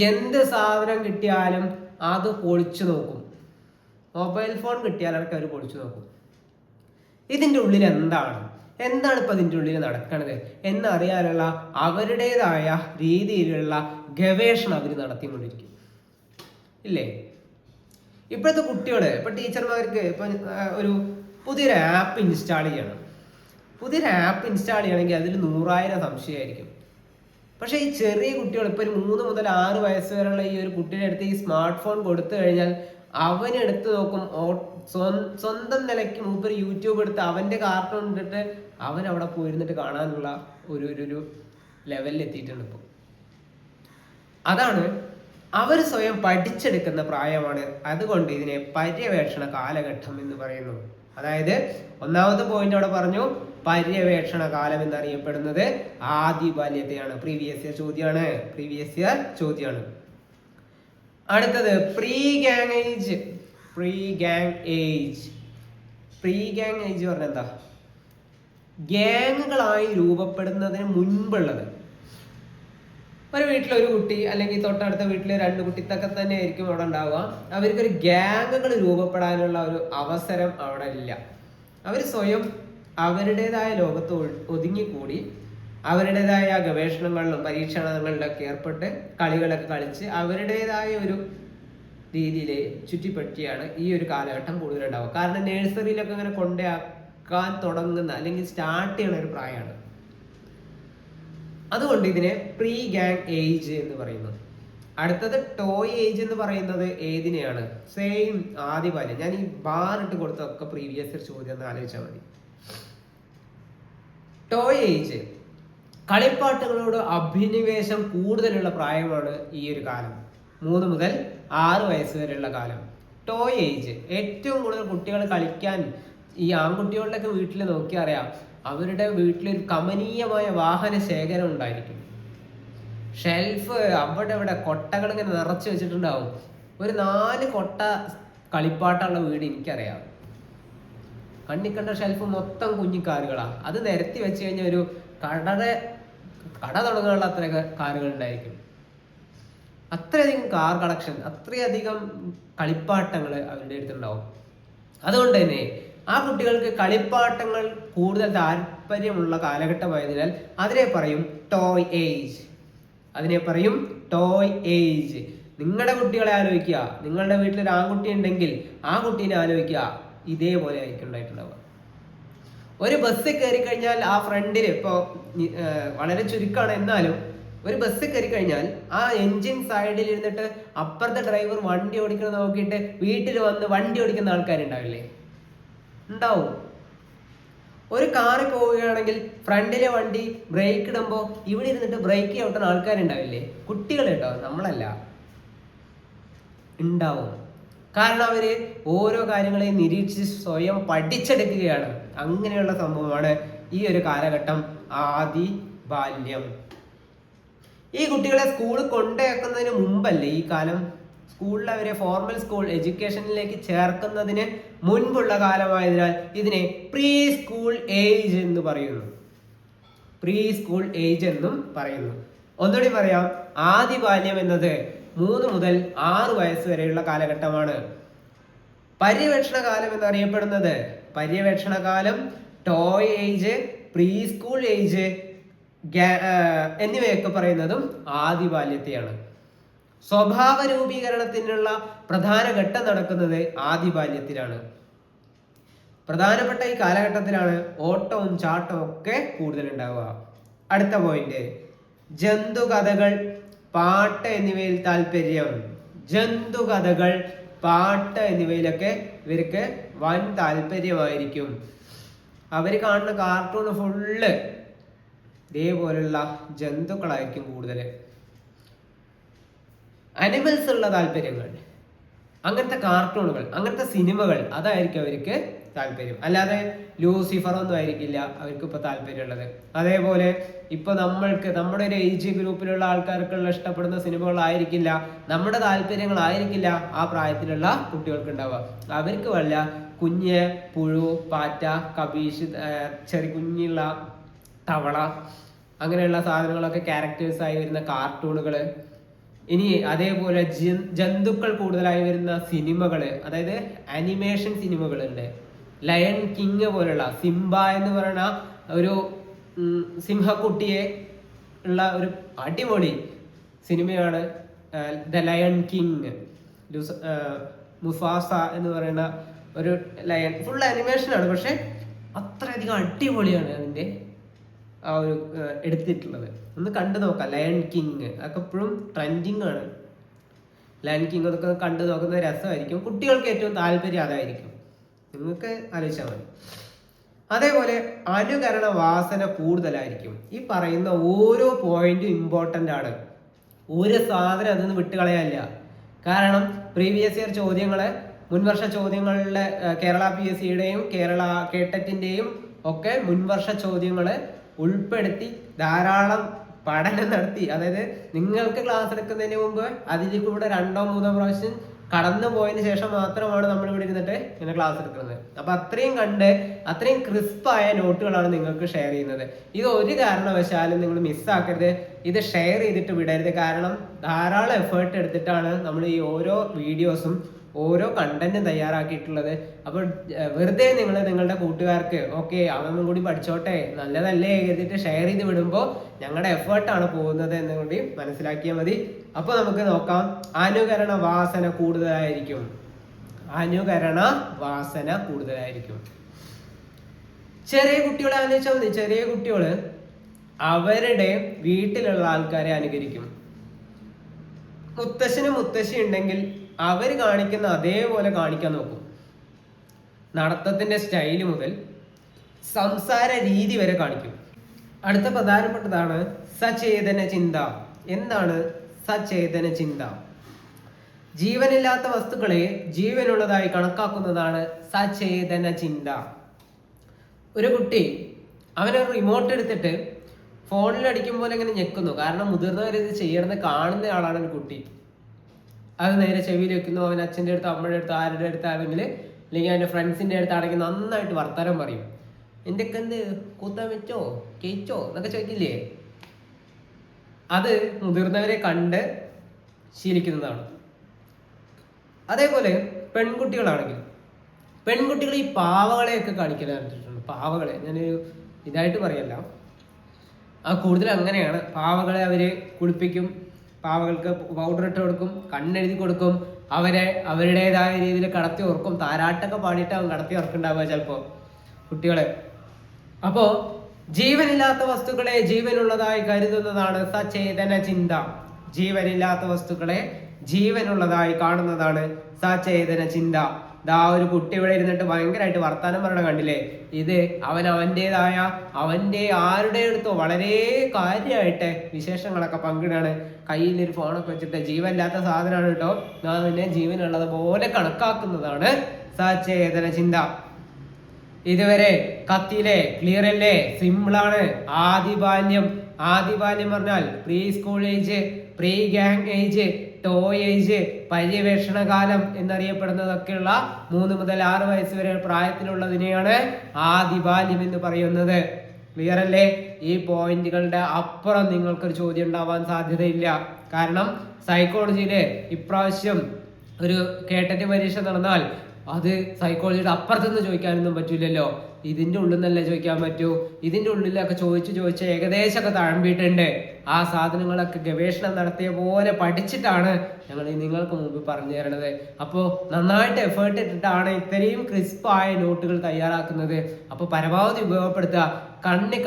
എന്ത് സാധനം കിട്ടിയാലും അത് പൊളിച്ചു നോക്കും. മൊബൈൽ ഫോൺ കിട്ടിയാലൊക്കെ അവർ പൊളിച്ചു നോക്കും. ഇതിൻ്റെ ഉള്ളിൽ എന്താണ് ഇപ്പം അതിൻ്റെ ഉള്ളിൽ നടക്കണത് എന്നറിയാനുള്ള അവരുടേതായ രീതിയിലുള്ള ഗവേഷണം അവർ നടത്തിക്കൊണ്ടിരിക്കും. ഇല്ലേ? ഇപ്പോഴത്തെ കുട്ടികൾ, ഇപ്പം ടീച്ചർമാർക്ക് ഇപ്പം ഒരു പുതിയൊരു ആപ്പ് ഇൻസ്റ്റാൾ ചെയ്യണം. പുതിയൊരു ആപ്പ് ഇൻസ്റ്റാൾ ചെയ്യണമെങ്കിൽ അതിൽ 100,000 സംശയമായിരിക്കും. പക്ഷേ ഈ ചെറിയ കുട്ടികൾ, ഇപ്പോൾ ഒരു 3 മുതൽ 6 വയസ്സ് വരെയുള്ള ഈ ഒരു കുട്ടിയുടെ അടുത്ത് ഈ സ്മാർട്ട് ഫോൺ കൊടുത്തു കഴിഞ്ഞാൽ അവനെടുത്ത് നോക്കും. സ്വന്തം നിലയ്ക്ക് മൂപ്പര് യൂട്യൂബ് എടുത്ത് അവൻ്റെ കാർട്ടൂൺ ഇട്ടിട്ട് അവൻ അവിടെ പോയിരുന്നിട്ട് കാണാനുള്ള ഒരു ലെവലിൽ എത്തിയിട്ടുണ്ട് ഇപ്പോൾ. അതാണ് അവർ സ്വയം പഠിച്ചെടുക്കുന്ന പ്രായമാണ്. അതുകൊണ്ട് ഇതിനെ പര്യവേക്ഷണ കാലഘട്ടം എന്ന് പറയുന്നു. അതായത് ഒന്നാമത്തെ പോയിന്റ് അവിടെ പറഞ്ഞു, പര്യവേക്ഷണ കാലം എന്നറിയപ്പെടുന്നത് ആദ്യ ബാല്യത്തെയാണ്. പ്രീവിയസ് ഇയർ ചോദ്യമാണ്. അടുത്തത് പ്രീ ഗാങ് ഏജ് പറഞ്ഞ എന്താ? ഗ്യാങ്ങുകളായി രൂപപ്പെടുന്നതിന് മുൻപുള്ളത്. ഒരു വീട്ടിലൊരു കുട്ടി അല്ലെങ്കിൽ തൊട്ടടുത്ത വീട്ടിലെ 2 കുട്ടിത്തൊക്കെ തന്നെ ആയിരിക്കും അവിടെ ഉണ്ടാവുക. അവർക്കൊരു ഗ്യാങ്ങുകൾ രൂപപ്പെടാനുള്ള ഒരു അവസരം അവിടെ ഇല്ല. അവർ സ്വയം അവരുടേതായ ലോകത്ത് ഒതുങ്ങിക്കൂടി അവരുടേതായ ഗവേഷണങ്ങളിലും പരീക്ഷണങ്ങളിലൊക്കെ ഏർപ്പെട്ട് കളികളൊക്കെ കളിച്ച് അവരുടേതായ ഒരു രീതിയിൽ ചുറ്റിപ്പറ്റിയാണ് ഈ ഒരു കാലഘട്ടം കൂടുതലുണ്ടാവുക. കാരണം നഴ്സറിയിലൊക്കെ അങ്ങനെ കൊണ്ടാക്കാൻ തുടങ്ങുന്ന അല്ലെങ്കിൽ സ്റ്റാർട്ട് ചെയ്യുന്ന ഒരു പ്രായമാണ്. അതുകൊണ്ട് ഇതിനെ പ്രീ ഗാങ് ഏജ് എന്ന് പറയുന്നു. അടുത്തത് ടോയ് ഏജ് എന്ന് പറയുന്നത് ഏതിനെയാണ്? സെയിം ആദ്യ ബാല്യം. ഞാൻ ഈ ബാർ ഇട്ട് കൊടുത്തൊക്കെ പ്രീവിയസ് ചോദ്യം ഒന്ന് ആലോചിച്ചാൽ മതി. ടോയ് ഏജ് കളിപ്പാട്ടുകളോട് അഭിനിവേശം കൂടുതലുള്ള പ്രായമാണ് ഈ ഒരു കാലം. 3 മുതൽ 6 വയസ്സ് വരെയുള്ള കാലം ടോയ് ഏജ്. ഏറ്റവും കൂടുതൽ കുട്ടികൾ കളിക്കാൻ ഈ ആൺകുട്ടികളുടെയൊക്കെ വീട്ടിൽ നോക്കിയാൽ അറിയാം, അവരുടെ വീട്ടിലൊരു കമനീയമായ വാഹന ശേഖരം ഉണ്ടായിരിക്കും. ഷെൽഫ് അവിടെ ഇവിടെ കൊട്ടകൾ ഇങ്ങനെ നിറച്ച് വെച്ചിട്ടുണ്ടാവും. ഒരു 4 കൊട്ട കളിപ്പാട്ടുള്ള വീട് എനിക്കറിയാം. കണ്ണിക്കണ്ട ഷെൽഫ് മൊത്തം കുഞ്ഞിക്കാറുകളാണ്. അത് നിരത്തി വെച്ച് കഴിഞ്ഞാൽ ഒരു കട തുടങ്ങാനുള്ള അത്ര കാറുകൾ ഉണ്ടായിരിക്കും. അത്രയധികം കാർ കളക്ഷൻ, അത്രയധികം കളിപ്പാട്ടങ്ങൾ അവരുടെ അടുത്തുണ്ടാവും. അതുകൊണ്ട് തന്നെ ആ കുട്ടികൾക്ക് കളിപ്പാട്ടങ്ങൾ കൂടുതൽ താല്പര്യമുള്ള കാലഘട്ടമായതിനാൽ അതിനെ പറയും ടോയ് ഏജ്. നിങ്ങളുടെ കുട്ടികളെ ആലോചിക്കുക. നിങ്ങളുടെ വീട്ടിലൊരു ആൺകുട്ടി ഉണ്ടെങ്കിൽ ആ കുട്ടീനെ ആലോചിക്കുക. ഇതേപോലെ ആയിരിക്കും ഉണ്ടായിട്ടുണ്ടാവുക. ഒരു ബസ് കയറി കഴിഞ്ഞാൽ ആ ഫ്രണ്ടിൽ, ഇപ്പോൾ വളരെ ചുരുക്കമാണ് എന്നാലും, ഒരു ബസ് കയറി കഴിഞ്ഞാൽ ആ എൻജിൻ സൈഡിൽ ഇരുന്നിട്ട് അപ്പുറത്തെ ഡ്രൈവർ വണ്ടി ഓടിക്കുന്നത് നോക്കിയിട്ട് വീട്ടിൽ വന്ന് വണ്ടി ഓടിക്കുന്ന ആൾക്കാരുണ്ടാവില്ലേ? ഉണ്ടാവും. ഒരു കാറിൽ പോവുകയാണെങ്കിൽ ഫ്രണ്ടിലെ വണ്ടി ബ്രേക്ക് ഇടുമ്പോൾ ഇവിടെ ഇരുന്നിട്ട് ബ്രേക്ക് ചവിട്ടുന്ന ആൾക്കാരുണ്ടാവില്ലേ? കുട്ടികൾ കേട്ടോ, നമ്മളല്ല, ഉണ്ടാവും. കാരണം അവര് ഓരോ കാര്യങ്ങളെയും നിരീക്ഷിച്ച് സ്വയം പഠിച്ചെടുക്കുകയാണ്. അങ്ങനെയുള്ള സംഭവമാണ് ഈ ഒരു കാലഘട്ടം, ആദി ബാല്യം. ഈ കുട്ടികളെ സ്കൂളിൽ കൊണ്ടുവയ്ക്കുന്നതിന് മുമ്പല്ലേ ഈ കാലം? സ്കൂളിൽ അവരെ ഫോർമൽ സ്കൂൾ എഡ്യൂക്കേഷനിലേക്ക് ചേർക്കുന്നതിന് മുൻപുള്ള കാലമായതിനാൽ ഇതിനെ പ്രീ സ്കൂൾ ഏജ് എന്ന് പറയുന്നു. പ്രീ സ്കൂൾ ഏജ് എന്നും പറയുന്നു. ഒന്നുകൂടി പറയാം, ആദ്യ ബാല്യം എന്നത് 3 മുതൽ 6 വയസ്സ് വരെയുള്ള കാലഘട്ടമാണ്. പര്യവേക്ഷണ കാലം എന്നറിയപ്പെടുന്നത്, പര്യവേക്ഷണ കാലം, toy age, pre school age എന്നിവയൊക്കെ പറയുന്നതും ആദ്യ ബാല്യത്തെയാണ്. സ്വഭാവ രൂപീകരണത്തിനുള്ള പ്രധാന ഘട്ടം നടക്കുന്നത് ആദ്യ ബാല്യത്തിലാണ്. പ്രധാനപ്പെട്ട ഈ കാലഘട്ടത്തിലാണ് ഓട്ടവും ചാട്ടവും ഒക്കെ കൂടുതൽ ഉണ്ടാവുക. അടുത്ത പോയിന്റ്, ജന്തുകഥകൾ, പാട്ട് എന്നിവയിൽ താല്പര്യം. ജന്തുകഥകൾ, പാട്ട് എന്നിവയിലൊക്കെ ഇവർക്ക് വൻ താല്പര്യമായിരിക്കും. അവർ കാണുന്ന കാർട്ടൂൺ ഫുള്ള് ഇതേപോലുള്ള ജന്തുക്കളായിരിക്കും കൂടുതൽ. അനിമൽസ് ഉള്ള താല്പര്യങ്ങൾ, അങ്ങനത്തെ കാർട്ടൂണുകൾ, അങ്ങനത്തെ സിനിമകൾ, അതായിരിക്കും അവർക്ക് താല്പര്യം. അല്ലാതെ ലൂസിഫർ ഒന്നും ആയിരിക്കില്ല അവർക്ക് ഇപ്പൊ താല്പര്യമുള്ളത്. അതേപോലെ ഇപ്പൊ നമ്മൾക്ക് നമ്മുടെ ഒരു ഏജ് ഗ്രൂപ്പിലുള്ള ആൾക്കാർക്കുള്ള ഇഷ്ടപ്പെടുന്ന സിനിമകളായിരിക്കില്ല, നമ്മുടെ താല്പര്യങ്ങളായിരിക്കില്ല ആ പ്രായത്തിലുള്ള കുട്ടികൾക്ക് ഉണ്ടാവുക. അവർക്ക് വല്ല കുഞ്ഞ്, പുഴു, പാറ്റ, കബീഷ്, ചെറിയ കുഞ്ഞുള്ള തവള, അങ്ങനെയുള്ള സാധനങ്ങളൊക്കെ ക്യാരക്ടേഴ്സായി വരുന്ന കാർട്ടൂണുകൾ. ഇനി അതേപോലെ ജന്തുക്കൾ കൂടുതലായി വരുന്ന സിനിമകള്, അതായത് അനിമേഷൻ സിനിമകളുണ്ട്. ലയൺ കിങ് പോലുള്ള, സിംബ എന്ന് പറയുന്ന ഒരു സിംഹക്കുട്ടിയെ ഉള്ള ഒരു അടിപൊളി സിനിമയാണ് ദ ലയൺ കിങ്. മുഫാസ എന്ന് പറയുന്ന ഒരു ലയൺ, ഫുൾ അനിമേഷനാണ്, പക്ഷെ അത്രയധികം അടിപൊളിയാണ് അതിൻ്റെ ആ ഒരു എടുത്തിട്ടുള്ളത്. ഒന്ന് കണ്ടു നോക്കാം. ലയൺ കിങ് അതൊക്കെ എപ്പോഴും ട്രെൻഡിങ് ആണ്. ലയൺ കിങ് അതൊക്കെ കണ്ടു നോക്കുന്ന രസമായിരിക്കും. കുട്ടികൾക്ക് ഏറ്റവും താല്പര്യം അതായിരിക്കും. നിങ്ങൾക്ക് ആലോചിച്ചാൽ മതി. അതേപോലെ അനുകരണ വാസന കൂടുതലായിരിക്കും. ഈ പറയുന്ന ഓരോ പോയിന്റും ഇമ്പോർട്ടൻ്റ് ആണ്. ഒരു സാധനം അതിൽ നിന്ന് വിട്ടുകളയാനില്ല. കാരണം പ്രീവിയസ് ഇയർ ചോദ്യങ്ങള്, മുൻവർഷ ചോദ്യങ്ങളിലെ കേരള PSCയുടെയും കേരള കേട്ടറ്റിൻ്റെയും ഒക്കെ മുൻവർഷ ചോദ്യങ്ങള് ഉൾപ്പെടുത്തി ധാരാളം പഠനം നടത്തി, അതായത് നിങ്ങൾക്ക് ക്ലാസ് എടുക്കുന്നതിന് മുമ്പ് അതിൽ കൂടെ 2 or 3 പ്രാവശ്യം കടന്നു പോയതിന് ശേഷം മാത്രമാണ് നമ്മൾ ഇവിടെ ഇരുന്നിട്ട് ഇങ്ങനെ ക്ലാസ് എടുക്കുന്നത്. അപ്പൊ അത്രയും കണ്ട് അത്രയും ക്രിസ്പായ നോട്ടുകളാണ് നിങ്ങൾക്ക് ഷെയർ ചെയ്യുന്നത്. ഇത് ഒരു കാരണവശാലും നിങ്ങൾ മിസ്സാക്കരുത്. ഇത് ഷെയർ ചെയ്തിട്ട് വിടരുത്. കാരണം ധാരാളം എഫേർട്ട് എടുത്തിട്ടാണ് നമ്മൾ ഈ ഓരോ വീഡിയോസും ഓരോ കണ്ടന്റും തയ്യാറാക്കിയിട്ടുള്ളത്. അപ്പോൾ വെറുതെ നിങ്ങൾ നിങ്ങളുടെ കൂട്ടുകാർക്ക് ഓക്കെ അവനും കൂടി പഠിച്ചോട്ടെ നല്ലതല്ലേ എഴുതിയിട്ട് ഷെയർ ചെയ്ത് വിടുമ്പോൾ ഞങ്ങളുടെ എഫേർട്ടാണ് പോകുന്നത് എന്ന് കൂടി മനസ്സിലാക്കിയാൽ മതി. അപ്പോൾ നമുക്ക് നോക്കാം. അനുകരണ വാസന കൂടുതലായിരിക്കും. അനുകരണ വാസന കൂടുതലായിരിക്കും. ചെറിയ കുട്ടികളെ ആലോചിച്ചാൽ മതി. ചെറിയ കുട്ടികള് അവരുടെ വീട്ടിലുള്ള ആൾക്കാരെ അനുകരിക്കും. മുത്തശ്ശനും മുത്തശ്ശി ഉണ്ടെങ്കിൽ അവർ കാണിക്കുന്ന അതേപോലെ കാണിക്കാൻ നോക്കും. നടത്തത്തിന്റെ സ്റ്റൈല് മുതൽ സംസാര രീതി വരെ കാണിക്കും. അടുത്ത പ്രധാനപ്പെട്ടതാണ് സചേതന ചിന്ത. എന്താണ് സചേതന ചിന്ത? ജീവനില്ലാത്ത വസ്തുക്കളെ ജീവനുള്ളതായി കണക്കാക്കുന്നതാണ് സചേതന ചിന്ത. ഒരു കുട്ടി അവനൊരു റിമോട്ട് എടുത്തിട്ട് ഫോണിൽ അടിക്കും പോലെ ഇങ്ങനെ ഞെക്കുന്നു. കാരണം മുതിർന്നവർ ഇത് ചെയ്യണമെന്ന് കാണുന്ന ആളാണ് ഒരു കുട്ടി. അത് നേരെ ചെവിയിൽ വെക്കുന്നു. അവൻ അച്ഛൻ്റെ അടുത്ത്, അമ്മയുടെ അടുത്ത്, ആരുടെ അടുത്താണെങ്കിൽ അല്ലെങ്കിൽ അവൻ്റെ ഫ്രണ്ട്സിൻ്റെ അടുത്താണെങ്കിൽ നന്നായിട്ട് വർത്തമാനം പറയും. എൻ്റെ ഒക്കെ എന്ത് കൂത്താൻ വെച്ചോ കേച്ചോ എന്നൊക്കെ ചോദിക്കില്ലേ? അത് മുതിർന്നവരെ കണ്ട് ശീലിക്കുന്നതാണ്. അതേപോലെ പെൺകുട്ടികളാണെങ്കിൽ പെൺകുട്ടികൾ ഈ പാവകളെയൊക്കെ കാണിക്കാനായിട്ടുണ്ട്. പാവകളെ ഞാനൊരു ഇതായിട്ട് പറയല്ല, കൂടുതൽ അങ്ങനെയാണ്. പാവകളെ അവര് കുളിപ്പിക്കും, പാവകൾക്ക് പൗഡർ ഇട്ട് കൊടുക്കും, കണ്ണെഴുതി കൊടുക്കും, അവരെ അവരുടേതായ രീതിയിൽ കടത്തി ഓർക്കും. താരാട്ടൊക്കെ പാടിയിട്ട് അവൻ കടത്തി ഓർക്കുണ്ടാവുക ചിലപ്പോ കുട്ടികളെ. അപ്പോ ജീവനില്ലാത്ത വസ്തുക്കളെ ജീവനുള്ളതായി കരുതുന്നതാണ് സചേതന ചിന്ത. ജീവനില്ലാത്ത വസ്തുക്കളെ ജീവനുള്ളതായി കാണുന്നതാണ് സചേതന ചിന്ത. ദാ ഒരു കുട്ടി ഇവിടെ ഇരുന്നിട്ട് ഭയങ്കരമായിട്ട് വർത്താനം പറയണ കണ്ടില്ലേ? ഇത് അവൻ്റെതായ അവൻ്റെ ആരുടെ അടുത്തോ വളരെ കാര്യമായിട്ട് വിശേഷങ്ങളൊക്കെ പങ്കിടാണ്. കയ്യിലൊരു ഫോണൊക്കെ വെച്ചിട്ട് ജീവനില്ലാത്ത സാധനമാണ് കേട്ടോ, അതിനെ ജീവനുള്ളത് പോലെ കണക്കാക്കുന്നതാണ് സചേതന ചിന്ത. ഇതുവരെ കത്തിയിലെ ക്ലിയർ അല്ലേ? സിമ്പിളാണ്. ആദിബാല്യം പറഞ്ഞാൽ pre school age, pre gang age, toy age, പര്യവേഷണ കാലം എന്നറിയപ്പെടുന്നതൊക്കെയുള്ള 3 മുതൽ 6 വയസ്സ് വരെ പ്രായത്തിലുള്ളതിനെയാണ് ആദി ബാല്യം എന്ന് പറയുന്നത്. ക്ലിയർ അല്ലേ? ഈ പോയിന്റുകളുടെ അപ്പുറം നിങ്ങൾക്കൊരു ചോദ്യം ഉണ്ടാവാൻ സാധ്യതയില്ല. കാരണം സൈക്കോളജിയിലെ ഇപ്രാവശ്യം ഒരു കേട്ടറ്റ് പരീക്ഷ നടന്നാൽ അത് സൈക്കോളജിയുടെ അപ്പുറത്തുനിന്ന് ചോദിക്കാനൊന്നും പറ്റൂലല്ലോ. ഇതിന്റെ ഉള്ളിൽ നിന്നല്ലേ ചോദിക്കാൻ പറ്റൂ. ഇതിന്റെ ഉള്ളിലൊക്കെ ചോദിച്ച് ഏകദേശമൊക്കെ തഴമ്പിയിട്ടുണ്ട്. ആ സാധനങ്ങളൊക്കെ ഗവേഷണം നടത്തിയ പോലെ പഠിച്ചിട്ടാണ് ഞങ്ങൾ നിങ്ങൾക്ക് മുമ്പ് പറഞ്ഞു തരണത്. അപ്പോൾ നന്നായിട്ട് എഫേർട്ട് ഇട്ടിട്ടാണ് ഇത്രയും ക്രിസ്പായ നോട്ടുകൾ തയ്യാറാക്കുന്നത്. അപ്പോൾ പരമാവധി ഉപയോഗപ്പെടുത്തുക.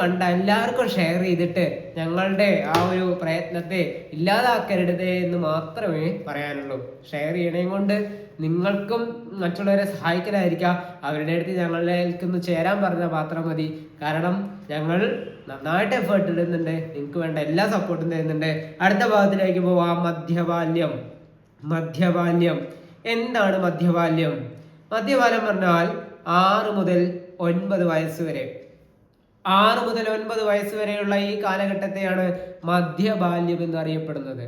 കണ്ട എല്ലാവർക്കും ഷെയർ ചെയ്തിട്ട് ഞങ്ങളുടെ ആ ഒരു പ്രയത്നത്തെ ഇല്ലാതാക്കരുത് എന്ന് മാത്രമേ പറയാനുള്ളൂ. ഷെയർ ചെയ്യണേം കൊണ്ട് നിങ്ങൾക്കും മറ്റുള്ളവരെ സഹായിക്കലായിരിക്കാം. അവരുടെ അടുത്ത് ഞങ്ങളിലേക്കൊന്ന് ചേരാൻ പറഞ്ഞാൽ മാത്രം മതി. കാരണം ഞങ്ങൾ നന്നായിട്ട് എഫേർട്ട് ഇടുന്നുണ്ട്, നിങ്ങൾക്ക് വേണ്ട എല്ലാ സപ്പോർട്ടും തരുന്നുണ്ട്. അടുത്ത ഭാഗത്തിലേക്ക് പോവാം. മധ്യബാല്യം എന്താണ് മധ്യബാല്യം? മധ്യബാല്യം പറഞ്ഞാൽ 6 മുതൽ 9 വയസ്സ് വരെ 6 മുതൽ 9 വയസ്സ് വരെയുള്ള ഈ കാലഘട്ടത്തെയാണ് മധ്യബാല്യം എന്ന് അറിയപ്പെടുന്നത്.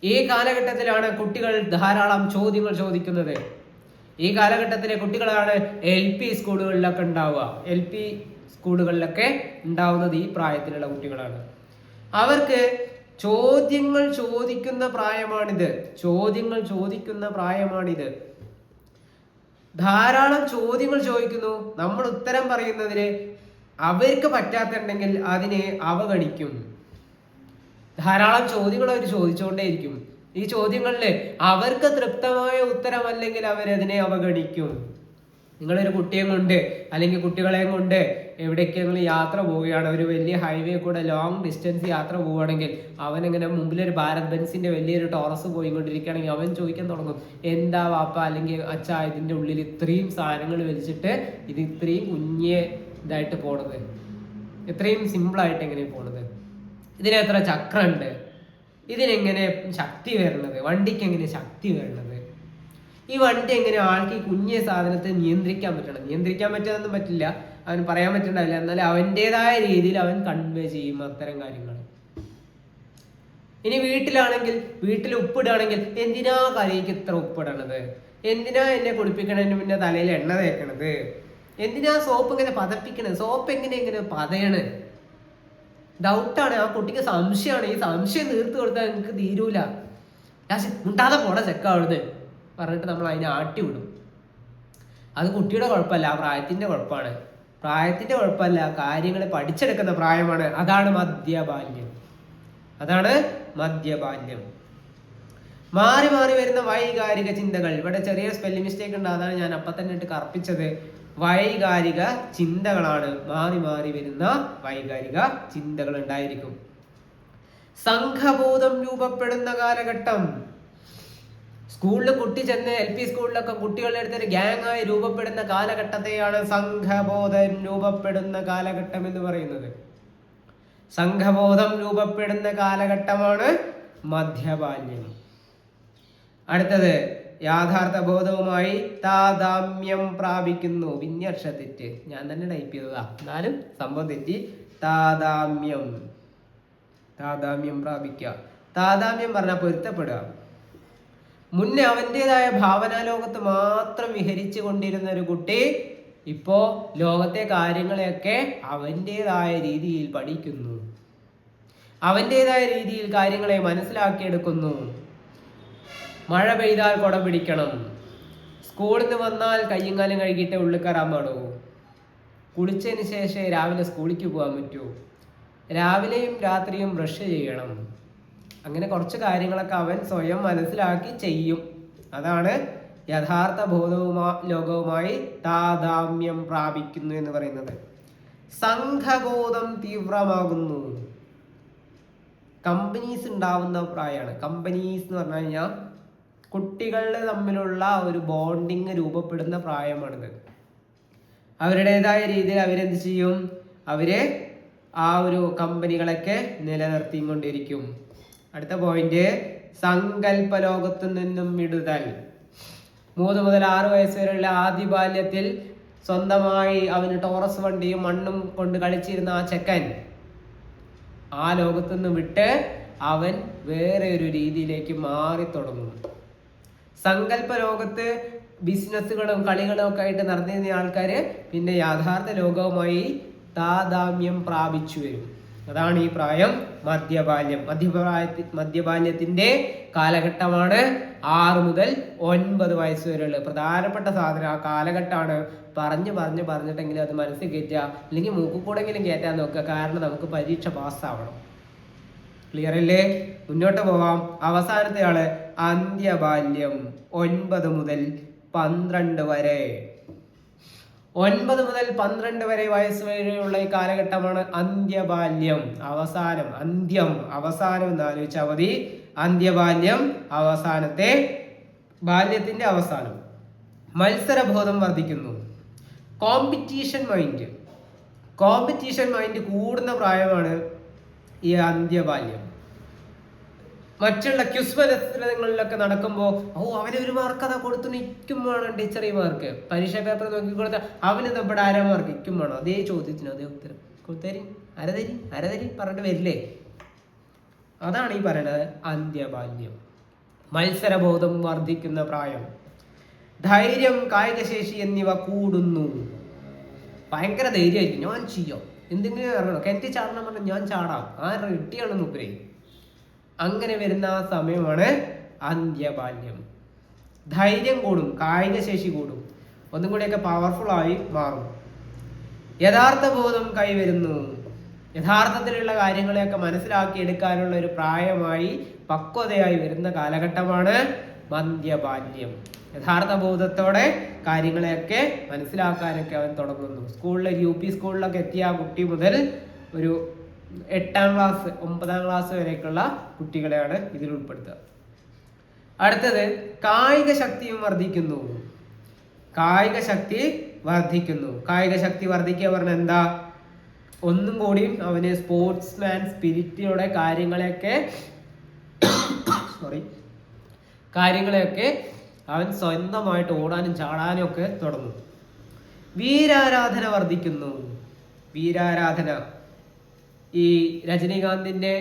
ഈ കാലഘട്ടത്തിലാണ് കുട്ടികൾ ധാരാളം ചോദ്യങ്ങൾ ചോദിക്കുന്നത്. ഈ കാലഘട്ടത്തിലെ കുട്ടികളാണ് LP സ്കൂളുകളിലൊക്കെ ഉണ്ടാവുക. LP സ്കൂളുകളിലൊക്കെ ഉണ്ടാവുന്നത് ഈ പ്രായത്തിലുള്ള കുട്ടികളാണ്. അവർക്ക് ചോദ്യങ്ങൾ ചോദിക്കുന്ന പ്രായമാണിത്. ധാരാളം ചോദ്യങ്ങൾ ചോദിക്കുന്നു. നമ്മൾ ഉത്തരം പറയുന്നതിന് അവർക്ക് പറ്റാത്തുണ്ടെങ്കിൽ അതിനെ അവഗണിക്കും. ധാരാളം ചോദ്യങ്ങൾ അവർ ചോദിച്ചുകൊണ്ടേയിരിക്കും. ഈ ചോദ്യങ്ങളിൽ അവർക്ക് തൃപ്തമായ ഉത്തരമല്ലെങ്കിൽ അവരതിനെ അവഗണിക്കും. നിങ്ങളൊരു കുട്ടിയെ കൊണ്ട് അല്ലെങ്കിൽ കുട്ടികളെയും കൊണ്ട് എവിടേക്കെങ്കിലും യാത്ര പോവുകയാണ്, ഒരു വലിയ ഹൈവേ കൂടെ ലോങ് ഡിസ്റ്റൻസ് യാത്ര പോവുകയാണെങ്കിൽ അവനെങ്ങനെ മുമ്പിലൊരു ഭാരത് ബെൻസിന്റെ വലിയൊരു ടോറസ് പോയിക്കൊണ്ടിരിക്കുകയാണെങ്കിൽ അവൻ ചോദിക്കാൻ തുടങ്ങും, എന്താ വാപ്പ അല്ലെങ്കിൽ അച്ഛാ ഇതിന്റെ ഉള്ളിൽ ഇത്രയും സാധനങ്ങൾ വലിച്ചിട്ട് ഇത് ഇത്രയും ഇതായിട്ട് പോണത്, ഇത്രയും സിമ്പിളായിട്ട് എങ്ങനെ പോണത്, ഇതിന് എത്ര ചക്രമുണ്ട്, ഇതിനെങ്ങനെ ശക്തി വരണത്, വണ്ടിക്ക് എങ്ങനെ ശക്തി വരണത്, ഈ വണ്ടി എങ്ങനെ ആൾക്ക് ഈ കുഞ്ഞെ സാധനത്തെ നിയന്ത്രിക്കാൻ പറ്റാതൊന്നും പറ്റില്ല, അവന് പറയാൻ പറ്റണ്ടാവില്ല. എന്നാൽ അവൻ്റെതായ രീതിയിൽ അവൻ കൺവേ ചെയ്യും അത്തരം കാര്യങ്ങൾ. ഇനി വീട്ടിൽ ഉപ്പിടുകയാണെങ്കിൽ എന്തിനാ കറിക്ക് ഇത്ര ഉപ്പിടണത്, എന്തിനാ എന്നെ കുളിപ്പിക്കണതിന് മുന്നേ തലയിൽ എണ്ണ തേക്കണത്, എന്തിനാ സോപ്പ് ഇങ്ങനെ പതപ്പിക്കണത്, സോപ്പ് എങ്ങനെ പതയണ്, ഡൗട്ടാണ്. ആ കുട്ടിക്ക് സംശയമാണ്. ഈ സംശയം തീർത്ത് കൊടുത്താൽ നിങ്ങൾക്ക് തീരൂല. മുണ്ടാതെ പോണ ചെക്കാവുന്നത് പറഞ്ഞിട്ട് നമ്മൾ അതിനെ ആട്ടി വിടും. അത് കുട്ടിയുടെ കുഴപ്പമല്ല, ആ പ്രായത്തിന്റെ കുഴപ്പമാണ്. കാര്യങ്ങളെ പഠിച്ചെടുക്കുന്ന പ്രായമാണ്. അതാണ് മധ്യബാല്യം. മാറി മാറി വരുന്ന വൈകാരിക ചിന്തകൾ. ഇവിടെ ചെറിയ സ്പെല്ലിംഗ് മിസ്റ്റേക്ക് ഉണ്ട്, അതാണ് ഞാൻ അപ്പം തന്നെ ഇട്ട് കർപ്പിച്ചത്. വൈകാരിക ചിന്തകളാണ്. മാറി മാറി വരുന്ന വൈകാരിക ചിന്തകൾ ഉണ്ടായിരിക്കും. സംഘബോധം രൂപപ്പെടുന്ന കാലഘട്ടം. സ്കൂളിൽ കുട്ടി ചെന്ന് LP സ്കൂളിലൊക്കെ കുട്ടികളുടെ അടുത്തൊരു ഗ്യാങ് ആയി രൂപപ്പെടുന്ന കാലഘട്ടത്തെയാണ് സംഘബോധം രൂപപ്പെടുന്ന കാലഘട്ടം എന്ന് പറയുന്നത്. സംഘബോധം രൂപപ്പെടുന്ന കാലഘട്ടമാണ് മധ്യബാല്യം. അടുത്തത് യാഥാർത്ഥ ബോധവുമായി താദാമ്യം പ്രാപിക്കുന്നു. പിന്നെ അക്ഷരത്തെറ്റ്, ഞാൻ തന്നെ ടൈപ്പ് ചെയ്തതാ, എന്നാലും സംഭവം തെറ്റി. താദാമ്യം പ്രാപിക്കുക. താദാമ്യം പറഞ്ഞാൽ പൊരുത്തപ്പെടുക. മുന്നേ അവൻ്റെതായ ഭാവനാലോകത്ത് മാത്രം വിഹരിച്ചു കൊണ്ടിരുന്ന ഒരു കുട്ടി ഇപ്പോ ലോകത്തെ കാര്യങ്ങളെയൊക്കെ അവൻ്റെതായ രീതിയിൽ പഠിക്കുന്നു, അവൻ്റെതായ രീതിയിൽ കാര്യങ്ങളെ മനസ്സിലാക്കിയെടുക്കുന്നു. മഴ പെയ്താൽ കുട പിടിക്കണം, സ്കൂളിൽ നിന്ന് വന്നാൽ കയ്യും കാലും കഴുകിയിട്ട് ഉള്ളിൽ കയറാൻ പാടുമോ, കുളിച്ചതിന് ശേഷം രാവിലെ സ്കൂളിലേക്ക് പോകാൻ പറ്റുമോ, രാവിലെയും രാത്രിയും ബ്രഷ് ചെയ്യണം. അങ്ങനെ കുറച്ച് കാര്യങ്ങളൊക്കെ അവൻ സ്വയം മനസ്സിലാക്കി ചെയ്യും. അതാണ് യഥാർത്ഥ ലോകവുമായി താദാമ്യം പ്രാപിക്കുന്നു എന്ന് പറയുന്നത്. സംഘബോധം തീവ്രമാകുന്നു. കമ്പനീസ് ഉണ്ടാവുന്ന പ്രായമാണ്. കമ്പനീസ് എന്ന് പറഞ്ഞു കഴിഞ്ഞാൽ കുട്ടികൾ തമ്മിലുള്ള ഒരു ബോണ്ടിങ് രൂപപ്പെടുന്ന പ്രായമാണിത്. അവരുടേതായ രീതിയിൽ അവരെന്ത് ചെയ്യും, അവര് ആ ഒരു കമ്പനികളൊക്കെ നിലനിർത്തിക്കൊണ്ടിരിക്കും. അടുത്ത പോയിന്റ്, സങ്കല്പ ലോകത്തു നിന്നും വിടുതൽ. 3 മുതൽ 6 വയസ്സ് വരെയുള്ള ആദ്യ ബാല്യത്തിൽ സ്വന്തമായി അവന് ടോറസ് വണ്ടിയും മണ്ണും കൊണ്ട് കളിച്ചിരുന്ന ആ ചെക്കൻ ആ ലോകത്തു നിന്ന് വിട്ട് അവൻ വേറെ ഒരു രീതിയിലേക്ക് മാറി തുടങ്ങും. സങ്കല്പ ലോകത്ത് ബിസിനസ്സുകളും കളികളും ഒക്കെ ആയിട്ട് നടന്നിരുന്ന ആൾക്കാര് പിന്നെ യഥാർത്ഥ ലോകവുമായി താദാമ്യം പ്രാപിച്ചു വരും. അതാണ് ഈ പ്രായം, മധ്യബാല്യം. മധ്യബാല്യത്തിന്റെ കാലഘട്ടമാണ് 6 മുതൽ 9 വയസ്സ് വരെയുള്ള പ്രധാനപ്പെട്ട സാധനം. ആ കാലഘട്ടമാണ്. പറഞ്ഞിട്ടെങ്കിലും അത് മനസ്സിൽ കയറ്റുക, അല്ലെങ്കിൽ മൂക്കുകൂടെങ്കിലും കയറ്റാൻ നോക്കുക. കാരണം നമുക്ക് പരീക്ഷ പാസ്സാവണം. ക്ലിയർ അല്ലേ? മുന്നോട്ട് പോവാം. അവസാനത്തെ ആള് അന്ത്യബാല്യം, 9 മുതൽ 12 വരെ. 9 മുതൽ 12 വരെ വയസ്സ് വരെയുള്ള ഈ കാലഘട്ടമാണ് അന്ത്യബാല്യം. അവസാനം, അന്ത്യം, അവസാനം എന്ന് ആലോചിച്ചാൽ മതി. അന്ത്യബാല്യം, അവസാനത്തെ ബാല്യത്തിന്റെ അവസാനം. മത്സരബോധം വർദ്ധിക്കുന്നു. കോമ്പറ്റീഷൻ മൈൻഡ് കൂടുന്ന പ്രായമാണ് ഈ അന്ത്യബാല്യം. മറ്റുള്ള ക്വിസ് മത്സരങ്ങളിലൊക്കെ നടക്കുമ്പോൾ അവന് 1 മാർക്ക് അതാ കൊടുത്തു, നിൽക്കും വേണം ടീച്ചർ ഈ മാർക്ക്. പരീക്ഷാ പേപ്പർ നോക്കി കൊടുത്ത അവന് നമ്മുടെ 1/2 മാർക്ക് നിൽക്കും വേണം. അതേ ചോദ്യത്തിന് അതേ ഉത്തരം കൊടുത്തരി അരതരി പറഞ്ഞിട്ട് വരില്ലേ? അതാണ് ഈ പറയുന്നത് അന്ത്യബാല്യം. മത്സരബോധം വർദ്ധിക്കുന്ന പ്രായം. ധൈര്യം, കായികശേഷി എന്നിവ കൂടുന്നു. ഭയങ്കര ധൈര്യമായിരിക്കും. ഞാൻ ചെയ്യാം, എന്തെങ്കിലും ഇറങ്ങണം, കിണറ്റി ചാടണം പറഞ്ഞാൽ ഞാൻ ചാടാം, ആ റെഡിയാണ് മൂപ്പരെ. അങ്ങനെ വരുന്ന ആ സമയമാണ് അന്ത്യബാല്യം. ധൈര്യം കൂടും, കായികശേഷി കൂടും, ഒന്നും കൂടിയൊക്കെ പവർഫുൾ ആയി മാറും. യഥാർത്ഥ ബോധം കൈവരുന്നു. യഥാർത്ഥത്തിലുള്ള കാര്യങ്ങളെയൊക്കെ മനസ്സിലാക്കി എടുക്കാനുള്ള ഒരു പ്രായമായി, പക്വതയായി വരുന്ന കാലഘട്ടമാണ് മധ്യബാല്യം. യഥാർത്ഥ ബോധത്തോടെ കാര്യങ്ങളെയൊക്കെ മനസ്സിലാക്കാനൊക്കെ അവൻ തുടങ്ങുന്നു. UP സ്കൂളിലൊക്കെ എത്തിയ ആ കുട്ടി മുതൽ ഒരു 8ാം ക്ലാസ് 9ാം ക്ലാസ് വരെയൊക്കെയുള്ള കുട്ടികളെയാണ് ഇതിൽ ഉൾപ്പെടുത്തുക. അടുത്തത് കായിക ശക്തിയും വർദ്ധിക്കുന്നു. കായിക ശക്തി വർദ്ധിക്കുക പറഞ്ഞാൽ എന്താ? ഒന്നും കൂടി അവന് സ്പോർട്സ്മാൻ സ്പിരിറ്റിലൂടെ കാര്യങ്ങളെയൊക്കെ അവൻ സ്വന്തമായിട്ട് ഓടാനും ചാടാനും ഒക്കെ തുടങ്ങും. വീരാരാധന വർദ്ധിക്കുന്നു. വീരാരാധന ഈ രജനീകാന്തിന്റെ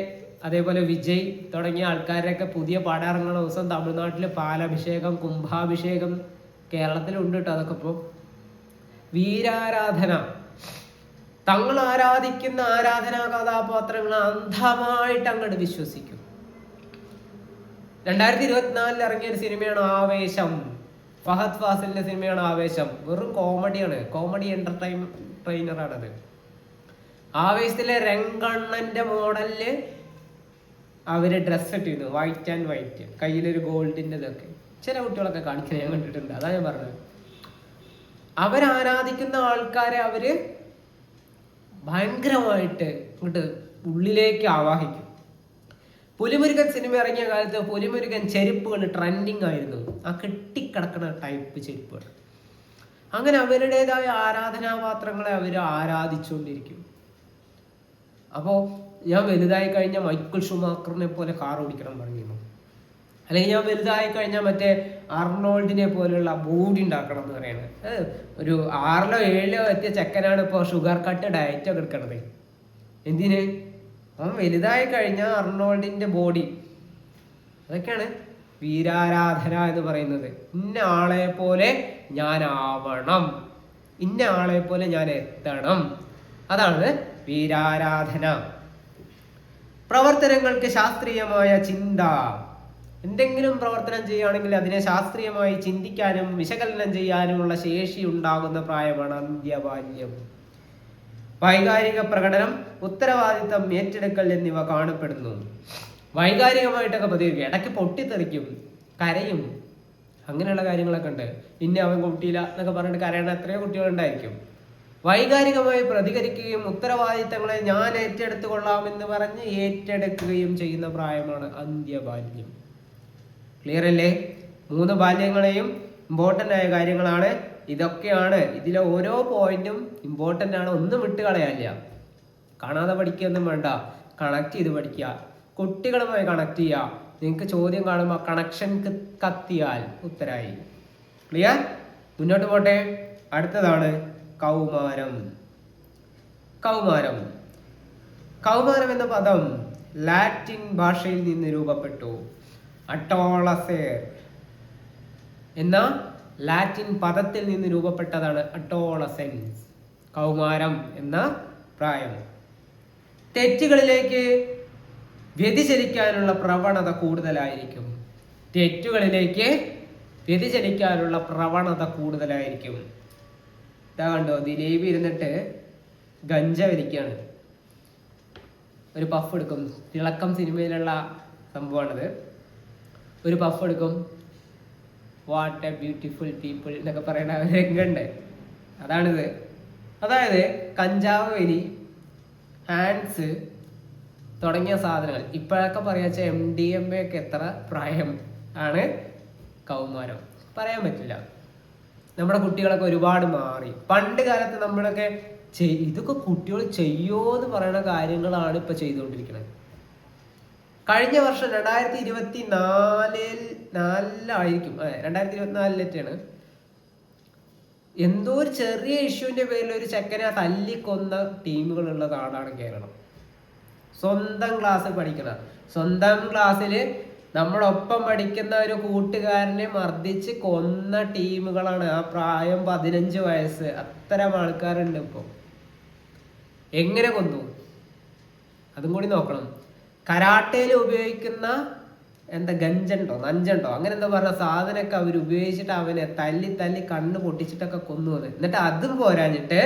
അതേപോലെ വിജയ് തുടങ്ങിയ ആൾക്കാരൊക്കെ പുതിയ പടം ഇറങ്ങുന്ന ദിവസം തമിഴ്നാട്ടിൽ പാലഭിഷേകം, കുംഭാഭിഷേകം, കേരളത്തിലുണ്ട് കേട്ടോ. അതൊക്കെ ഇപ്പോൾ വീരാരാധന. തങ്ങൾ ആരാധിക്കുന്ന ആരാധനാ കഥാപാത്രങ്ങൾ അന്ധമായിട്ട് അങ്ങോട്ട് വിശ്വസിക്കും. 2024 ഇറങ്ങിയ ഒരു സിനിമയാണ് ആവേശം. ഫഹദ് ഫാസിലിന്റെ സിനിമയാണ് ആവേശം. വെറും കോമഡിയാണ്, കോമഡി എന്റർടൈനറാണത്. ആവേശത്തിലെ രംഗണ്ണന്റെ മോഡലില് അവര് ഡ്രസ് ഇട്ടിരുന്നു, വൈറ്റ് ആൻഡ് വൈറ്റ്, കയ്യിലൊരു ഗോൾഡിന്റെ ഇതൊക്കെ. ചില കുട്ടികളൊക്കെ കാണിക്കാൻ ഞാൻ കണ്ടിട്ടുണ്ട്. അതാ ഞാൻ പറഞ്ഞത്. അവരാരാധിക്കുന്ന ആൾക്കാരെ അവര് ഭയങ്കരമായിട്ട് ഇങ്ങോട്ട് ഉള്ളിലേക്ക് ആവാഹിക്കും. പുലിമുരുകൻ സിനിമ ഇറങ്ങിയ കാലത്ത് പുലിമുരുകൻ ചെരുപ്പുകൾ ട്രെൻഡിങ് ആയിരുന്നു. ആ കെട്ടിക്കിടക്കുന്ന ടൈപ്പ് ചെരുപ്പുകൾ. അങ്ങനെ അവരുടേതായ ആരാധനാപാത്രങ്ങളെ അവർ ആരാധിച്ചുകൊണ്ടിരിക്കും. അപ്പോൾ ഞാൻ വലുതായി കഴിഞ്ഞാൽ മൈക്കിൾ ഷുമാക്കറിനെ പോലെ കാർ ഓടിക്കണം പറഞ്ഞിരുന്നു. അല്ലെങ്കിൽ ഞാൻ വലുതായി കഴിഞ്ഞാൽ മറ്റേ അർണോൾഡിനെ പോലെയുള്ള ബോഡി ഉണ്ടാക്കണം എന്ന് പറയുന്നത്. ഒരു 6ലോ 7ലോ എത്തിയ ചെക്കനാണ് ഇപ്പോൾ ഷുഗർ കട്ട് ഡയറ്റൊക്കെ എടുക്കണത്. എന്തിന്? അവൻ വലുതായി കഴിഞ്ഞാൽ അർണോൾഡിന്റെ ബോഡി. അതൊക്കെയാണ് വീരാരാധന എന്ന് പറയുന്നത്. ഇന്ന ആളെ പോലെ ഞാൻ ആവണം, ഇന്ന ആളെ പോലെ ഞാൻ എത്തണം. അതാണ് വീരാരാധന. പ്രവർത്തനങ്ങൾക്ക് ശാസ്ത്രീയമായ ചിന്ത. എന്തെങ്കിലും പ്രവർത്തനം ചെയ്യുകയാണെങ്കിൽ അതിനെ ശാസ്ത്രീയമായി ചിന്തിക്കാനും വിശകലനം ചെയ്യാനുമുള്ള ശേഷി ഉണ്ടാകുന്ന പ്രായമാണ് അന്ത്യബാല്യം. വൈകാരിക പ്രകടനം, ഉത്തരവാദിത്തം ഏറ്റെടുക്കൽ എന്നിവ കാണപ്പെടുന്നു. വൈകാരികമായിട്ടൊക്കെ പ്രതികരിക്കും. ഇടയ്ക്ക് പൊട്ടിത്തെറിക്കും, കരയും, അങ്ങനെയുള്ള കാര്യങ്ങളൊക്കെ ഉണ്ട്. ഇന്ന അവൻ കുട്ടിയില്ല എന്നൊക്കെ പറഞ്ഞിട്ട് കരയണ എത്രയോ കുട്ടികളുണ്ടായിരിക്കും. വൈകാരികമായി പ്രതികരിക്കുകയും ഉത്തരവാദിത്തങ്ങളെ ഞാൻ ഏറ്റെടുത്തു കൊള്ളാമെന്ന് പറഞ്ഞ് ഏറ്റെടുക്കുകയും ചെയ്യുന്ന പ്രായമാണ് അന്ത്യബാല്യം. ക്ലിയർ അല്ലേ? 3 ബാല്യങ്ങളെയും ഇമ്പോർട്ടൻ്റ് ആയ കാര്യങ്ങളാണ് ഇതൊക്കെയാണ്. ഇതിലെ ഓരോ പോയിന്റും ഇമ്പോർട്ടൻ്റ് ആണ്, ഒന്നും വിട്ട് കളയാനില്ല. കാണാതെ പഠിക്കുകയൊന്നും വേണ്ട, കണക്ട് ചെയ്ത് പഠിക്കുക, കുട്ടികളുമായി കണക്ട് ചെയ്യുക. നിങ്ങൾക്ക് ചോദ്യം കാണുമ്പോൾ കണക്ഷൻ കത്തിയാൽ ഉത്തരായി. ക്ലിയർ? മുന്നോട്ട് പോട്ടെ. അടുത്തതാണ് കൗമാരം. കൗമാരം എന്ന പദം ലാറ്റിൻ ഭാഷയിൽ നിന്ന് രൂപപ്പെട്ടു. അഡോളസേർ എന്ന ലാറ്റിൻ പദത്തിൽ നിന്ന് രൂപപ്പെട്ടതാണ് അഡോളസെൻസ്, കൗമാരം എന്ന പ്രായം. തെറ്റുകളിലേക്ക് വ്യതിചലിക്കാനുള്ള പ്രവണത കൂടുതലായിരിക്കും. തെറ്റുകളിലേക്ക് വ്യതിചലിക്കാനുള്ള പ്രവണത കൂടുതലായിരിക്കും. ഇതാ കണ്ടോ, ദിലീപ് ഇരുന്നിട്ട് ഗഞ്ച വലിക്കാണ്. ഒരു പഫ് എടുക്കും. തിളക്കം സിനിമയിലുള്ള സംഭവമാണിത്. ഒരു പഫ് എടുക്കും. വാട്ട് എ ബ്യൂട്ടിഫുൾ പീപ്പിൾ എന്നൊക്കെ പറയുന്ന രംഗമുണ്ട്. അതാണിത്. അതായത് കഞ്ചാവ് വലി, ഹാൻഡ്സ് തുടങ്ങിയ സാധനങ്ങൾ. ഇപ്പോഴൊക്കെ പറയാച്ച MDMA ഒക്കെ എത്ര പ്രായം ആണ് കൗമാരം പറയാൻ പറ്റില്ല. നമ്മുടെ കുട്ടികളൊക്കെ ഒരുപാട് മാറി. പണ്ട് കാലത്ത് നമ്മളൊക്കെ ഇതൊക്കെ കുട്ടികൾ ചെയ്യുമോന്ന് പറയുന്ന കാര്യങ്ങളാണ് ഇപ്പൊ ചെയ്തുകൊണ്ടിരിക്കുന്നത്. കഴിഞ്ഞ വർഷം 2024-ലായിരിക്കും, 2024-ലാണ് എന്തോ ഒരു ചെറിയ ഇഷ്യൂവിന്റെ പേരിൽ ഒരു ചെക്കനെ തല്ലിക്കൊന്ന ടീമുകളുള്ള നാടാണ് കേരളം. സ്വന്തം ക്ലാസ്സിൽ പഠിക്കണം, സ്വന്തം ക്ലാസ്സിൽ നമ്മളൊപ്പം പഠിക്കുന്ന ഒരു കൂട്ടുകാരനെ മർദ്ദിച്ച് കൊന്ന ടീമുകളാണ്. ആ പ്രായം 15 വയസ്സ്, അത്തരം ആൾക്കാരുണ്ട് ഇപ്പോൾ. എങ്ങനെ കൊന്നു അതും കൂടി നോക്കണം. കരാട്ടയിൽ ഉപയോഗിക്കുന്ന ഗഞ്ചുണ്ടോ നഞ്ചുണ്ടോ അങ്ങനെ എന്താ പറഞ്ഞ സാധനമൊക്കെ അവർ ഉപയോഗിച്ചിട്ട് അവനെ തല്ലി കണ്ണ് പൊട്ടിച്ചിട്ടൊക്കെ കൊന്നുവന്ന്. എന്നിട്ട് അതും പോരാഞ്ഞിട്ട്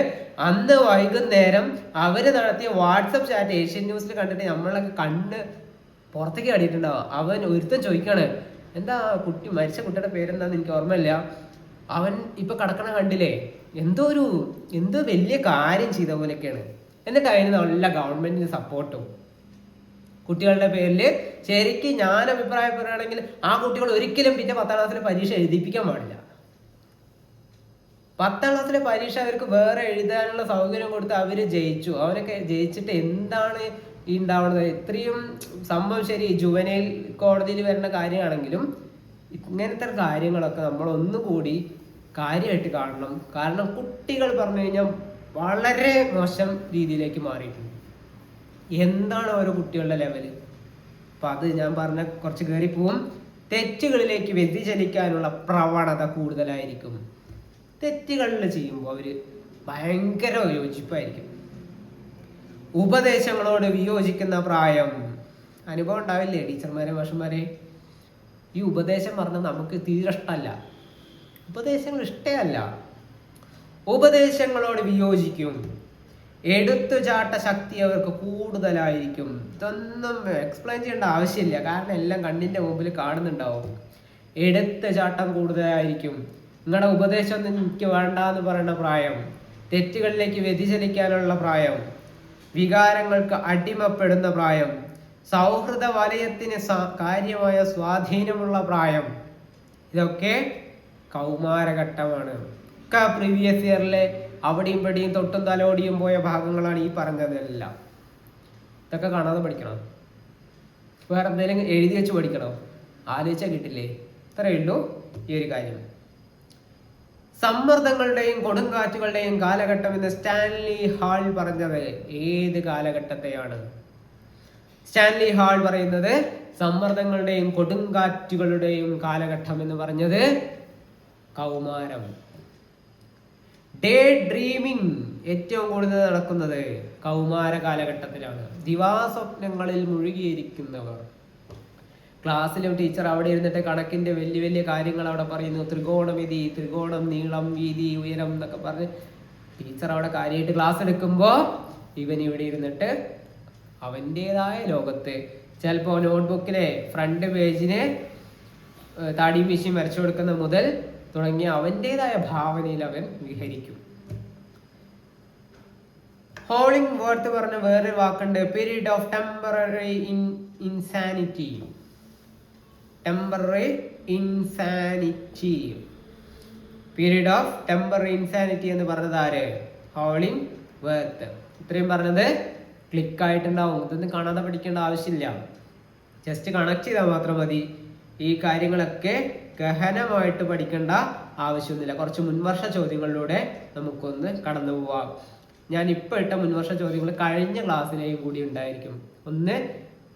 അന്ന് വൈകുന്നേരം അവര് നടത്തിയ വാട്സപ്പ് ചാറ്റ് ഏഷ്യൻ ന്യൂസിൽ കണ്ടിട്ട് നമ്മളൊക്കെ കണ്ണ് പുറത്തേക്ക് കാട്ടിയിട്ടുണ്ടാവും. അവൻ ഒരുത്തൻ ചോദിക്കാണ്, എന്താ കുട്ടി മരിച്ച കുട്ടിയുടെ പേരെന്താന്ന് എനിക്ക് ഓർമ്മയില്ല, അവൻ ഇപ്പൊ കിടക്കണ കണ്ടില്ലേ, എന്തോ വലിയ കാര്യം ചെയ്ത പോലെയൊക്കെയാണ്. എന്നിട്ട് അതിന് നല്ല ഗവൺമെന്റിന് സപ്പോർട്ടും. കുട്ടികളുടെ പേരിൽ ശരിക്കും ഞാൻ അഭിപ്രായപ്പെടുകയാണെങ്കിൽ ആ കുട്ടികൾ ഒരിക്കലും പിന്നെ 10ാം ക്ലാസ്സിലെ പരീക്ഷ എഴുതിപ്പിക്കാൻ പാടില്ല. 10ാം ക്ലാസ്സിലെ പരീക്ഷ അവർക്ക് വേറെ എഴുതാനുള്ള സൗകര്യം കൊടുത്ത് അവര് ജയിച്ചു. അവരൊക്കെ ജയിച്ചിട്ട് എന്താണ് ഈ ഉണ്ടാവുന്നത്? ഇത്രയും സംഭവം ശരി, ജുവനൈൽ കോടതിയിൽ വരുന്ന കാര്യമാണെങ്കിലും ഇങ്ങനത്തെ കാര്യങ്ങളൊക്കെ നമ്മൾ ഒന്നുകൂടി കാര്യമായിട്ട് കാണണം. കാരണം കുട്ടികൾ പറഞ്ഞു കഴിഞ്ഞാൽ വളരെ മോശം രീതിയിലേക്ക് മാറിയിട്ടുണ്ട്. എന്താണ് ഓരോ കുട്ടികളുടെ ലെവല്? അപ്പൊ അത് ഞാൻ പറഞ്ഞ കുറച്ച് കയറി പോവും. തെറ്റുകളിലേക്ക് വ്യതിചലിക്കാനുള്ള പ്രവണത കൂടുതലായിരിക്കും. തെറ്റുകളിൽ ചെയ്യുമ്പോൾ അവര് ഭയങ്കര യോജിപ്പായിരിക്കും. ഉപദേശങ്ങളോട് വിയോജിക്കുന്ന പ്രായം. അനുഭവം ഉണ്ടാവില്ലേ ടീച്ചർമാരെ മാഷന്മാരെ? ഈ ഉപദേശം പറഞ്ഞാൽ നമുക്ക് തീരെ ഇഷ്ടമല്ല, ഉപദേശങ്ങൾ ഇഷ്ടമല്ല. ഉപദേശങ്ങളോട് വിയോജിക്കും. എടുത്തുചാട്ട ശക്തി അവർക്ക് കൂടുതലായിരിക്കും. ഇതൊന്നും എക്സ്പ്ലെയിൻ ചെയ്യേണ്ട ആവശ്യമില്ല, കാരണം എല്ലാം കണ്ണിന്റെ മുമ്പിൽ കാണുന്നുണ്ടാവും. എടുത്തുചാട്ടം കൂടുതലായിരിക്കും. നിങ്ങളുടെ ഉപദേശമൊന്നും എനിക്ക് വേണ്ട എന്ന് പറയുന്ന പ്രായം. തെറ്റുകളിലേക്ക് വ്യതിചലിക്കാനുള്ള പ്രായം. വികാരങ്ങൾക്ക് അടിമപ്പെടുന്ന പ്രായം. സൗഹൃദ വലയത്തിന് കാര്യമായ സ്വാധീനമുള്ള പ്രായം. ഇതൊക്കെ കൗമാരഘട്ടമാണ്. പ്രീവിയസ് ഇയറിലെ അവിടെയും ഇവിടെയും തൊട്ടും തലോടിയും പോയ ഭാഗങ്ങളാണ് ഈ പറഞ്ഞതെല്ലാം. ഇതൊക്കെ കാണാതെ പഠിക്കണം. വേറെ എന്തെങ്കിലും എഴുതി വെച്ച് പഠിക്കണം. ആലോചിച്ചാൽ കിട്ടില്ലേ? ഇത്രയേ ഉള്ളൂ ഈ ഒരു കാര്യം. സമ്മർദ്ദങ്ങളുടെയും കൊടുങ്കാറ്റുകളുടെയും കാലഘട്ടം എന്ന് സ്റ്റാൻലി ഹാൾ പറഞ്ഞത് ഏത് കാലഘട്ടത്തെയാണ്? സ്റ്റാൻലി ഹാൾ പറയുന്നത് സമ്മർദ്ദങ്ങളുടെയും കൊടുങ്കാറ്റുകളുടെയും കാലഘട്ടം എന്ന് പറഞ്ഞത് കൗമാരം. ഡേ ഡ്രീമിംഗ് ഏറ്റവും കൂടുതൽ നടക്കുന്നത് കൗമാര കാലഘട്ടത്തിലാണ്. ദിവാസ്വപ്നങ്ങളിൽ മുഴുകിയിരിക്കുന്നവർ. ക്ലാസ്സിലും ടീച്ചർ അവിടെ ഇരുന്നിട്ട് കണക്കിന്റെ വലിയ വലിയ കാര്യങ്ങൾ അവിടെ പറയുന്നു. ത്രികോണമിതി, ത്രികോണം, നീളം, വീതി, ഉയരം എന്നൊക്കെ പറഞ്ഞ് ടീച്ചർ അവിടെ കാര്യമായിട്ട് ക്ലാസ് എടുക്കുമ്പോൾ ഇവൻ ഇവിടെ ഇരുന്നിട്ട് അവൻ്റെതായ ലോകത്ത് ചിലപ്പോൾ നോട്ട്ബുക്കിലെ ഫ്രണ്ട് പേജിന് താടി മീശി വരച്ചു കൊടുക്കുന്ന മുതൽ തുടങ്ങിയ അവൻ്റെതായ ഭാവനയിൽ അവൻ വിഹരിക്കും. ഹോളിംഗ് വർത്ത് പറഞ്ഞ വേറൊരു വാക്കുണ്ട്, period of temporary insanity. Temporary insanity, period of temporary insanity എന്ന് പറഞ്ഞത് ആര്? ഹോളിംഗ് വർത്ത്. ഇത്രയും പറഞ്ഞത് ക്ലിക്കായിട്ടുണ്ടാവും. ഇതൊന്നും കാണാതെ പഠിക്കേണ്ട ആവശ്യമില്ല, ജസ്റ്റ് കണക്ട് ചെയ്താൽ മാത്രം മതി. ഈ കാര്യങ്ങളൊക്കെ ഗഹനമായിട്ട് പഠിക്കേണ്ട ആവശ്യമൊന്നുമില്ല. കുറച്ച് മുൻവർഷ ചോദ്യങ്ങളിലൂടെ നമുക്കൊന്ന് കടന്നു പോവാം. ഞാൻ ഇപ്പോൾ ഇട്ട മുൻവർഷ ചോദ്യങ്ങൾ കഴിഞ്ഞ ക്ലാസ്സിലെയും കൂടി ഉണ്ടായിരിക്കും. ഒന്ന്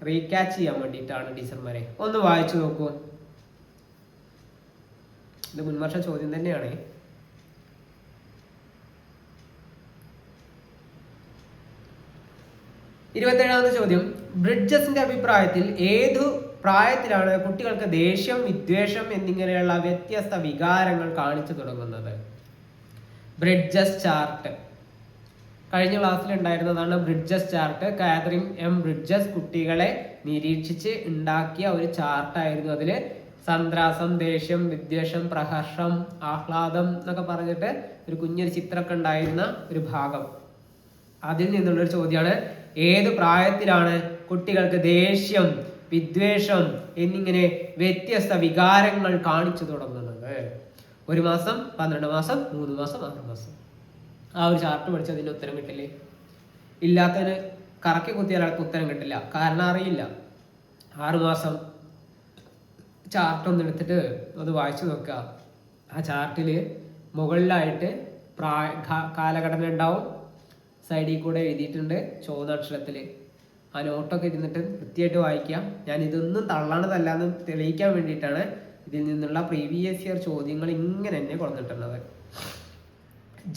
റീക്യാച്ച് ചെയ്യാൻ വേണ്ടിയിട്ടാണ് ടീച്ചർമാരെ. ഒന്ന് വായിച്ചു നോക്കൂ. ഇത് മുൻവർഷ ചോദ്യം തന്നെയാണ്. ഇരുപത്തേഴാമത്തെ ചോദ്യം, ബ്രിഡ്ജസിന്റെ അഭിപ്രായത്തിൽ ഏതു പ്രായത്തിലാണ് കുട്ടികൾക്ക് ദേഷ്യം, വിദ്വേഷം എന്നിങ്ങനെയുള്ള വ്യത്യസ്ത വികാരങ്ങൾ കാണിച്ചു തുടങ്ങുന്നത്? ബ്രിഡ്ജസ് ചാർട്ട് കഴിഞ്ഞ ക്ലാസ്സിൽ ഉണ്ടായിരുന്നതാണ്. Bridges chart Katharine M Bridges കുട്ടികളെ നിരീക്ഷിച്ച് ഉണ്ടാക്കിയ ഒരു ചാർട്ടായിരുന്നു. അതിൽ സന്ത്രാസം, ദേഷ്യം, വിദ്വേഷം, പ്രഹർഷം, ആഹ്ലാദം എന്നൊക്കെ പറഞ്ഞിട്ട് ഒരു കുഞ്ഞൊരു ചിത്രമൊക്കെ ഉണ്ടായിരുന്ന ഒരു ഭാഗം. അതിൽ നിന്നുള്ളൊരു ചോദ്യമാണ്, ഏത് പ്രായത്തിലാണ് കുട്ടികൾക്ക് ദേഷ്യം, വിദ്വേഷം എന്നിങ്ങനെ വ്യത്യസ്ത വികാരങ്ങൾ കാണിച്ചു തുടങ്ങുന്നത്? 1 മാസം, 12 മാസം, 3 മാസം, 6 മാസം. ആ ഒരു ചാർട്ട് പഠിച്ച് അതിൻ്റെ ഉത്തരം കിട്ടില്ലേ? ഇല്ലാത്തതിന് കറക്കി കുത്തിയാൽ ആൾക്ക് ഉത്തരം കിട്ടില്ല, കാരണം അറിയില്ല. 6 മാസം ചാർട്ട് ഒന്ന് എടുത്തിട്ട് അത് വായിച്ചു നോക്കുക. ആ ചാർട്ടിൽ മുകളിലായിട്ട് കാലഘടന ഉണ്ടാവും, സൈഡിൽ കൂടെ എഴുതിയിട്ടുണ്ട് ചുവന്ന അക്ഷരത്തിൽ. ആ നോട്ടൊക്കെ ഇരുന്നിട്ട് കൃത്യമായിട്ട് വായിക്കാം. ഞാൻ ഇതൊന്നും തള്ളാണതല്ലാന്ന് തെളിയിക്കാൻ വേണ്ടിയിട്ടാണ് ഇതിൽ നിന്നുള്ള പ്രീവിയസ് ഇയർ ചോദ്യങ്ങൾ ഇങ്ങനെ തന്നെ കൊടുത്തിട്ടുള്ളത്.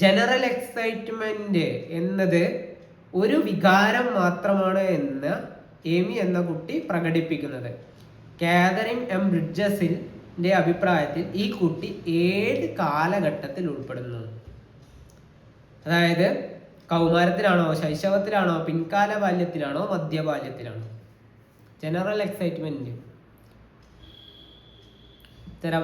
ജനറൽ എക്സൈറ്റ്മെന്റ് എന്നത് ഒരു വികാരം മാത്രമാണ് എന്ന് എമി എന്ന കുട്ടി പ്രകടിപ്പിക്കുന്നത്. കാതറിൻ എം ബ്രിഡ്ജസിന്റെ അഭിപ്രായത്തിൽ ഈ കുട്ടി ഏത് കാലഘട്ടത്തിൽ ഉൾപ്പെടുന്നു? അതായത് കൗമാരത്തിലാണോ, ശൈശവത്തിലാണോ, പിൻകാല ബാല്യത്തിലാണോ, മധ്യബാല്യത്തിലാണോ? ജനറൽ എക്സൈറ്റ്മെന്റ് ഉത്തരം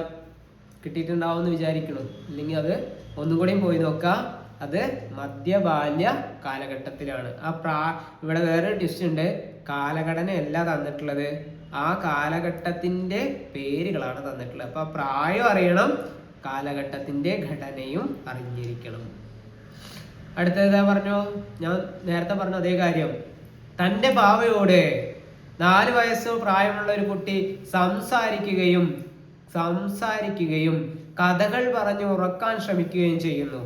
കിട്ടിയിട്ടുണ്ടാവും എന്ന് വിചാരിക്കണം. ഇല്ലെങ്കിൽ അത് ഒന്നും കൂടിയും പോയി നോക്കാം. അത് മധ്യബാല്യ കാലഘട്ടത്തിലാണ്. ഇവിടെ വേറൊരു ട്വിസ്റ്റ് ഉണ്ട്. കാലഘടനയല്ല തന്നിട്ടുള്ളത്, ആ കാലഘട്ടത്തിന്റെ പേരുകളാണ് തന്നിട്ടുള്ളത്. അപ്പൊ പ്രായം അറിയണം, കാലഘട്ടത്തിന്റെ ഘടനയും അറിഞ്ഞിരിക്കണം. അടുത്തത് പറഞ്ഞോ, ഞാൻ നേരത്തെ പറഞ്ഞ അതേ കാര്യം. തൻ്റെ പാവയോട് 4 വയസ്സോ പ്രായമുള്ള ഒരു കുട്ടി സംസാരിക്കുകയും കഥകൾ പറഞ്ഞു ഉറക്കാൻ ശ്രമിക്കുകയും ചെയ്യുന്നു.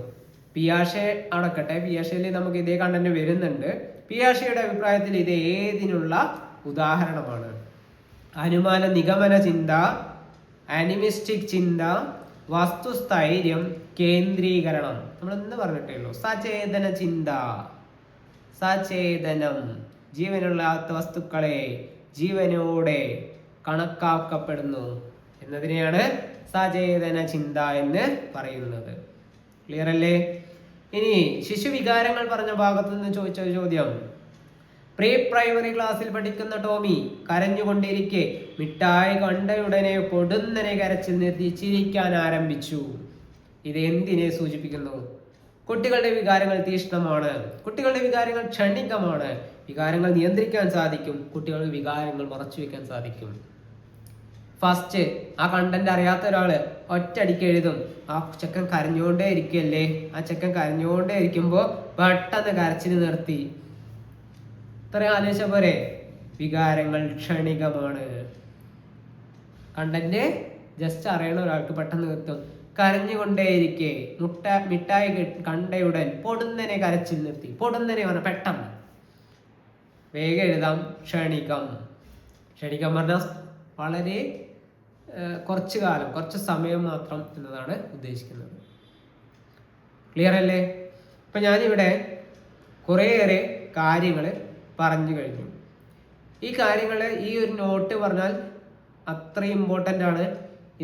പിയാഷെ അടക്കട്ടെ, പിയാഷയിൽ നമുക്ക് ഇതേ കണ്ടന്റ് വരുന്നുണ്ട്. പിയാഷയുടെ അഭിപ്രായത്തിൽ ഇത് ഏതിനുള്ള ഉദാഹരണമാണ്? അനുമാന നിഗമന ചിന്ത, ആനിമിസ്റ്റിക് ചിന്ത, വസ്തുസ്ഥൈര്യം, കേന്ദ്രീകരണം. നമ്മൾ എന്ന് പറഞ്ഞിട്ടേ ഉള്ളൂ. സചേതന ചിന്ത, സചേതനം, ജീവനുള്ള വസ്തുക്കളെ ജീവനോടെ കണക്കാക്കപ്പെടുന്നു എന്നതിനെയാണ് സചേതന ചിന്ത എന്ന് പറയുന്നത്. ക്ലിയർ അല്ലേ? ഇനി ശിശുവികാരങ്ങൾ പറഞ്ഞ ഭാഗത്ത് നിന്ന് ചോദിച്ച ഒരു ചോദ്യം. പ്രീ പ്രൈമറി ക്ലാസ്സിൽ പഠിക്കുന്ന ടോമി കരഞ്ഞുകൊണ്ടിരിക്കെ മിഠായി കണ്ടയുടനെ പൊടുന്നനെ കരച്ചിൽ നിർത്തി ചിരിക്കാൻ ആരംഭിച്ചു. ഇത് എന്തിനെ സൂചിപ്പിക്കുന്നു? കുട്ടികളുടെ വികാരങ്ങൾ തീക്ഷ്ണമാണ്, കുട്ടികളുടെ വികാരങ്ങൾ ക്ഷണികമാണ്, വികാരങ്ങൾ നിയന്ത്രിക്കാൻ സാധിക്കും, കുട്ടികൾക്ക് വികാരങ്ങൾ മറച്ചു വെക്കാൻ സാധിക്കും. ഫസ്റ്റ് ആ കണ്ടന്റ് അറിയാത്ത ഒരാള് ഒറ്റയടിക്ക് എഴുതും, ആ ചെക്കൻ കരഞ്ഞുകൊണ്ടേ ഇരിക്കല്ലേ, ആ ചെക്കൻ കരഞ്ഞുകൊണ്ടേ ഇരിക്കുമ്പോ പെട്ടെന്ന് കരച്ചിൽ നിർത്തി. ഇത്രയും ആലോചിച്ച പോരെ? വികാരങ്ങൾ ക്ഷണികമാണ്. കണ്ടന്റ് ജസ്റ്റ് അറിയണ ഒരാൾക്ക് പെട്ടെന്ന് നിർത്തും. കരഞ്ഞുകൊണ്ടേയിരിക്കെ മിഠായി കണ്ടയുടൻ പൊടുന്നനെ കരച്ചിൽ നിർത്തി. പൊടുന്നനെ പറഞ്ഞ പെട്ടെന്ന്. വേഗം എഴുതാം. ക്ഷണികം. ക്ഷണികം പറഞ്ഞാൽ വളരെ കുറച്ചു കാലം, കുറച്ച് സമയം മാത്രം എന്നതാണ് ഉദ്ദേശിക്കുന്നത്. ക്ലിയർ അല്ലേ? ഇപ്പൊ ഞാനിവിടെ കുറേയേറെ കാര്യങ്ങൾ പറഞ്ഞു കഴിഞ്ഞു. ഈ കാര്യങ്ങൾ, ഈ ഒരു നോട്ട് പറഞ്ഞാൽ അത്രയും ഇമ്പോർട്ടൻ്റ് ആണ്.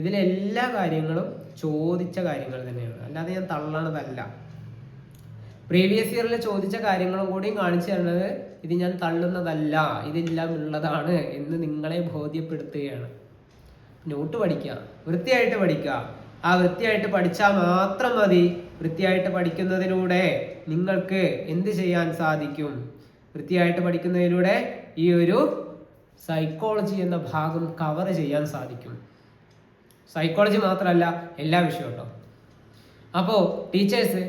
ഇതിലെല്ലാ കാര്യങ്ങളും ചോദിച്ച കാര്യങ്ങൾ തന്നെയാണ്, അല്ലാതെ ഞാൻ തള്ളണതല്ല. പ്രീവിയസ് ഇയറിൽ ചോദിച്ച കാര്യങ്ങളും കൂടി കാണിച്ചു തരുന്നത് ഇത് ഞാൻ തള്ളുന്നതല്ല, ഇതെല്ലാം ഉള്ളതാണ് എന്ന് നിങ്ങളെ ബോധ്യപ്പെടുത്തുകയാണ്. നോട്ട് പഠിക്കുക, വൃത്തിയായിട്ട് പഠിക്കുക. ആ വൃത്തിയായിട്ട് പഠിച്ചാൽ മാത്രം മതി. വൃത്തിയായിട്ട് പഠിക്കുന്നതിലൂടെ നിങ്ങൾക്ക് എന്ത് ചെയ്യാൻ സാധിക്കും? വൃത്തിയായിട്ട് പഠിക്കുന്നതിലൂടെ ഈ ഒരു സൈക്കോളജി എന്ന ഭാഗം കവർ ചെയ്യാൻ സാധിക്കും. സൈക്കോളജി മാത്രമല്ല, എല്ലാ വിഷയവും കേട്ടോ. അപ്പോൾ ടീച്ചേഴ്സ്,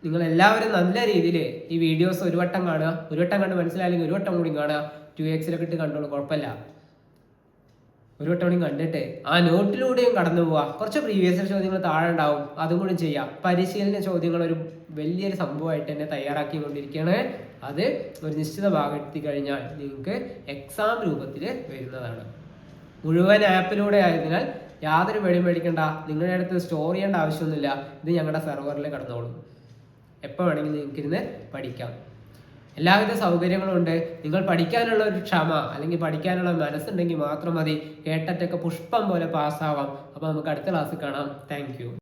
നിങ്ങൾ എല്ലാവരും നല്ല രീതിയിൽ ഈ വീഡിയോസ് ഒരു വട്ടം കാണുക. ഒരു വട്ടം കണ്ട് മനസ്സിലായില്ലെങ്കിൽ ഒരു വട്ടം കൂടി കാണുക. 2x ഇട്ട് കണ്ടോളൂ, കുഴപ്പമില്ല. ഒരു വട്ടം കൂടി കണ്ടിട്ട് ആ നോട്ടിലൂടെയും കടന്നു പോവുക. കുറച്ച് പ്രീവിയസ് ചോദ്യങ്ങൾ താഴെ ഉണ്ടാവും, അതും കൂടി ചെയ്യാം. പരിശീലന ചോദ്യങ്ങൾ ഒരു വലിയൊരു സംഭവമായിട്ട് തന്നെ തയ്യാറാക്കിക്കൊണ്ടിരിക്കുകയാണ്. അത് ഒരു നിശ്ചിത ഭാഗം എത്തിക്കഴിഞ്ഞാൽ നിങ്ങൾക്ക് എക്സാം രൂപത്തിൽ വരുന്നതാണ്. മുഴുവൻ ആപ്പിലൂടെ ആയതിനാൽ യാതൊരു പേടിയും പേടിക്കണ്ട. നിങ്ങളുടെ അടുത്ത് സ്റ്റോർ ചെയ്യേണ്ട ആവശ്യമൊന്നുമില്ല. ഇത് ഞങ്ങളുടെ സെർവറിൽ കിടന്നോളും. എപ്പോൾ വേണമെങ്കിലും നിങ്ങൾക്ക് ഇരുന്ന് പഠിക്കാം. എല്ലാവിധ സൗകര്യങ്ങളും ഉണ്ട്. നിങ്ങൾ പഠിക്കാനുള്ള ഒരു ക്ഷമ അല്ലെങ്കിൽ പഠിക്കാനുള്ള മനസ്സുണ്ടെങ്കിൽ മാത്രം മതി. കേട്ടിട്ടൊക്കെ പുഷ്പം പോലെ പാസ്സാവാം. അപ്പോൾ നമുക്ക് അടുത്ത ക്ലാസ്സിൽ കാണാം. Thank you.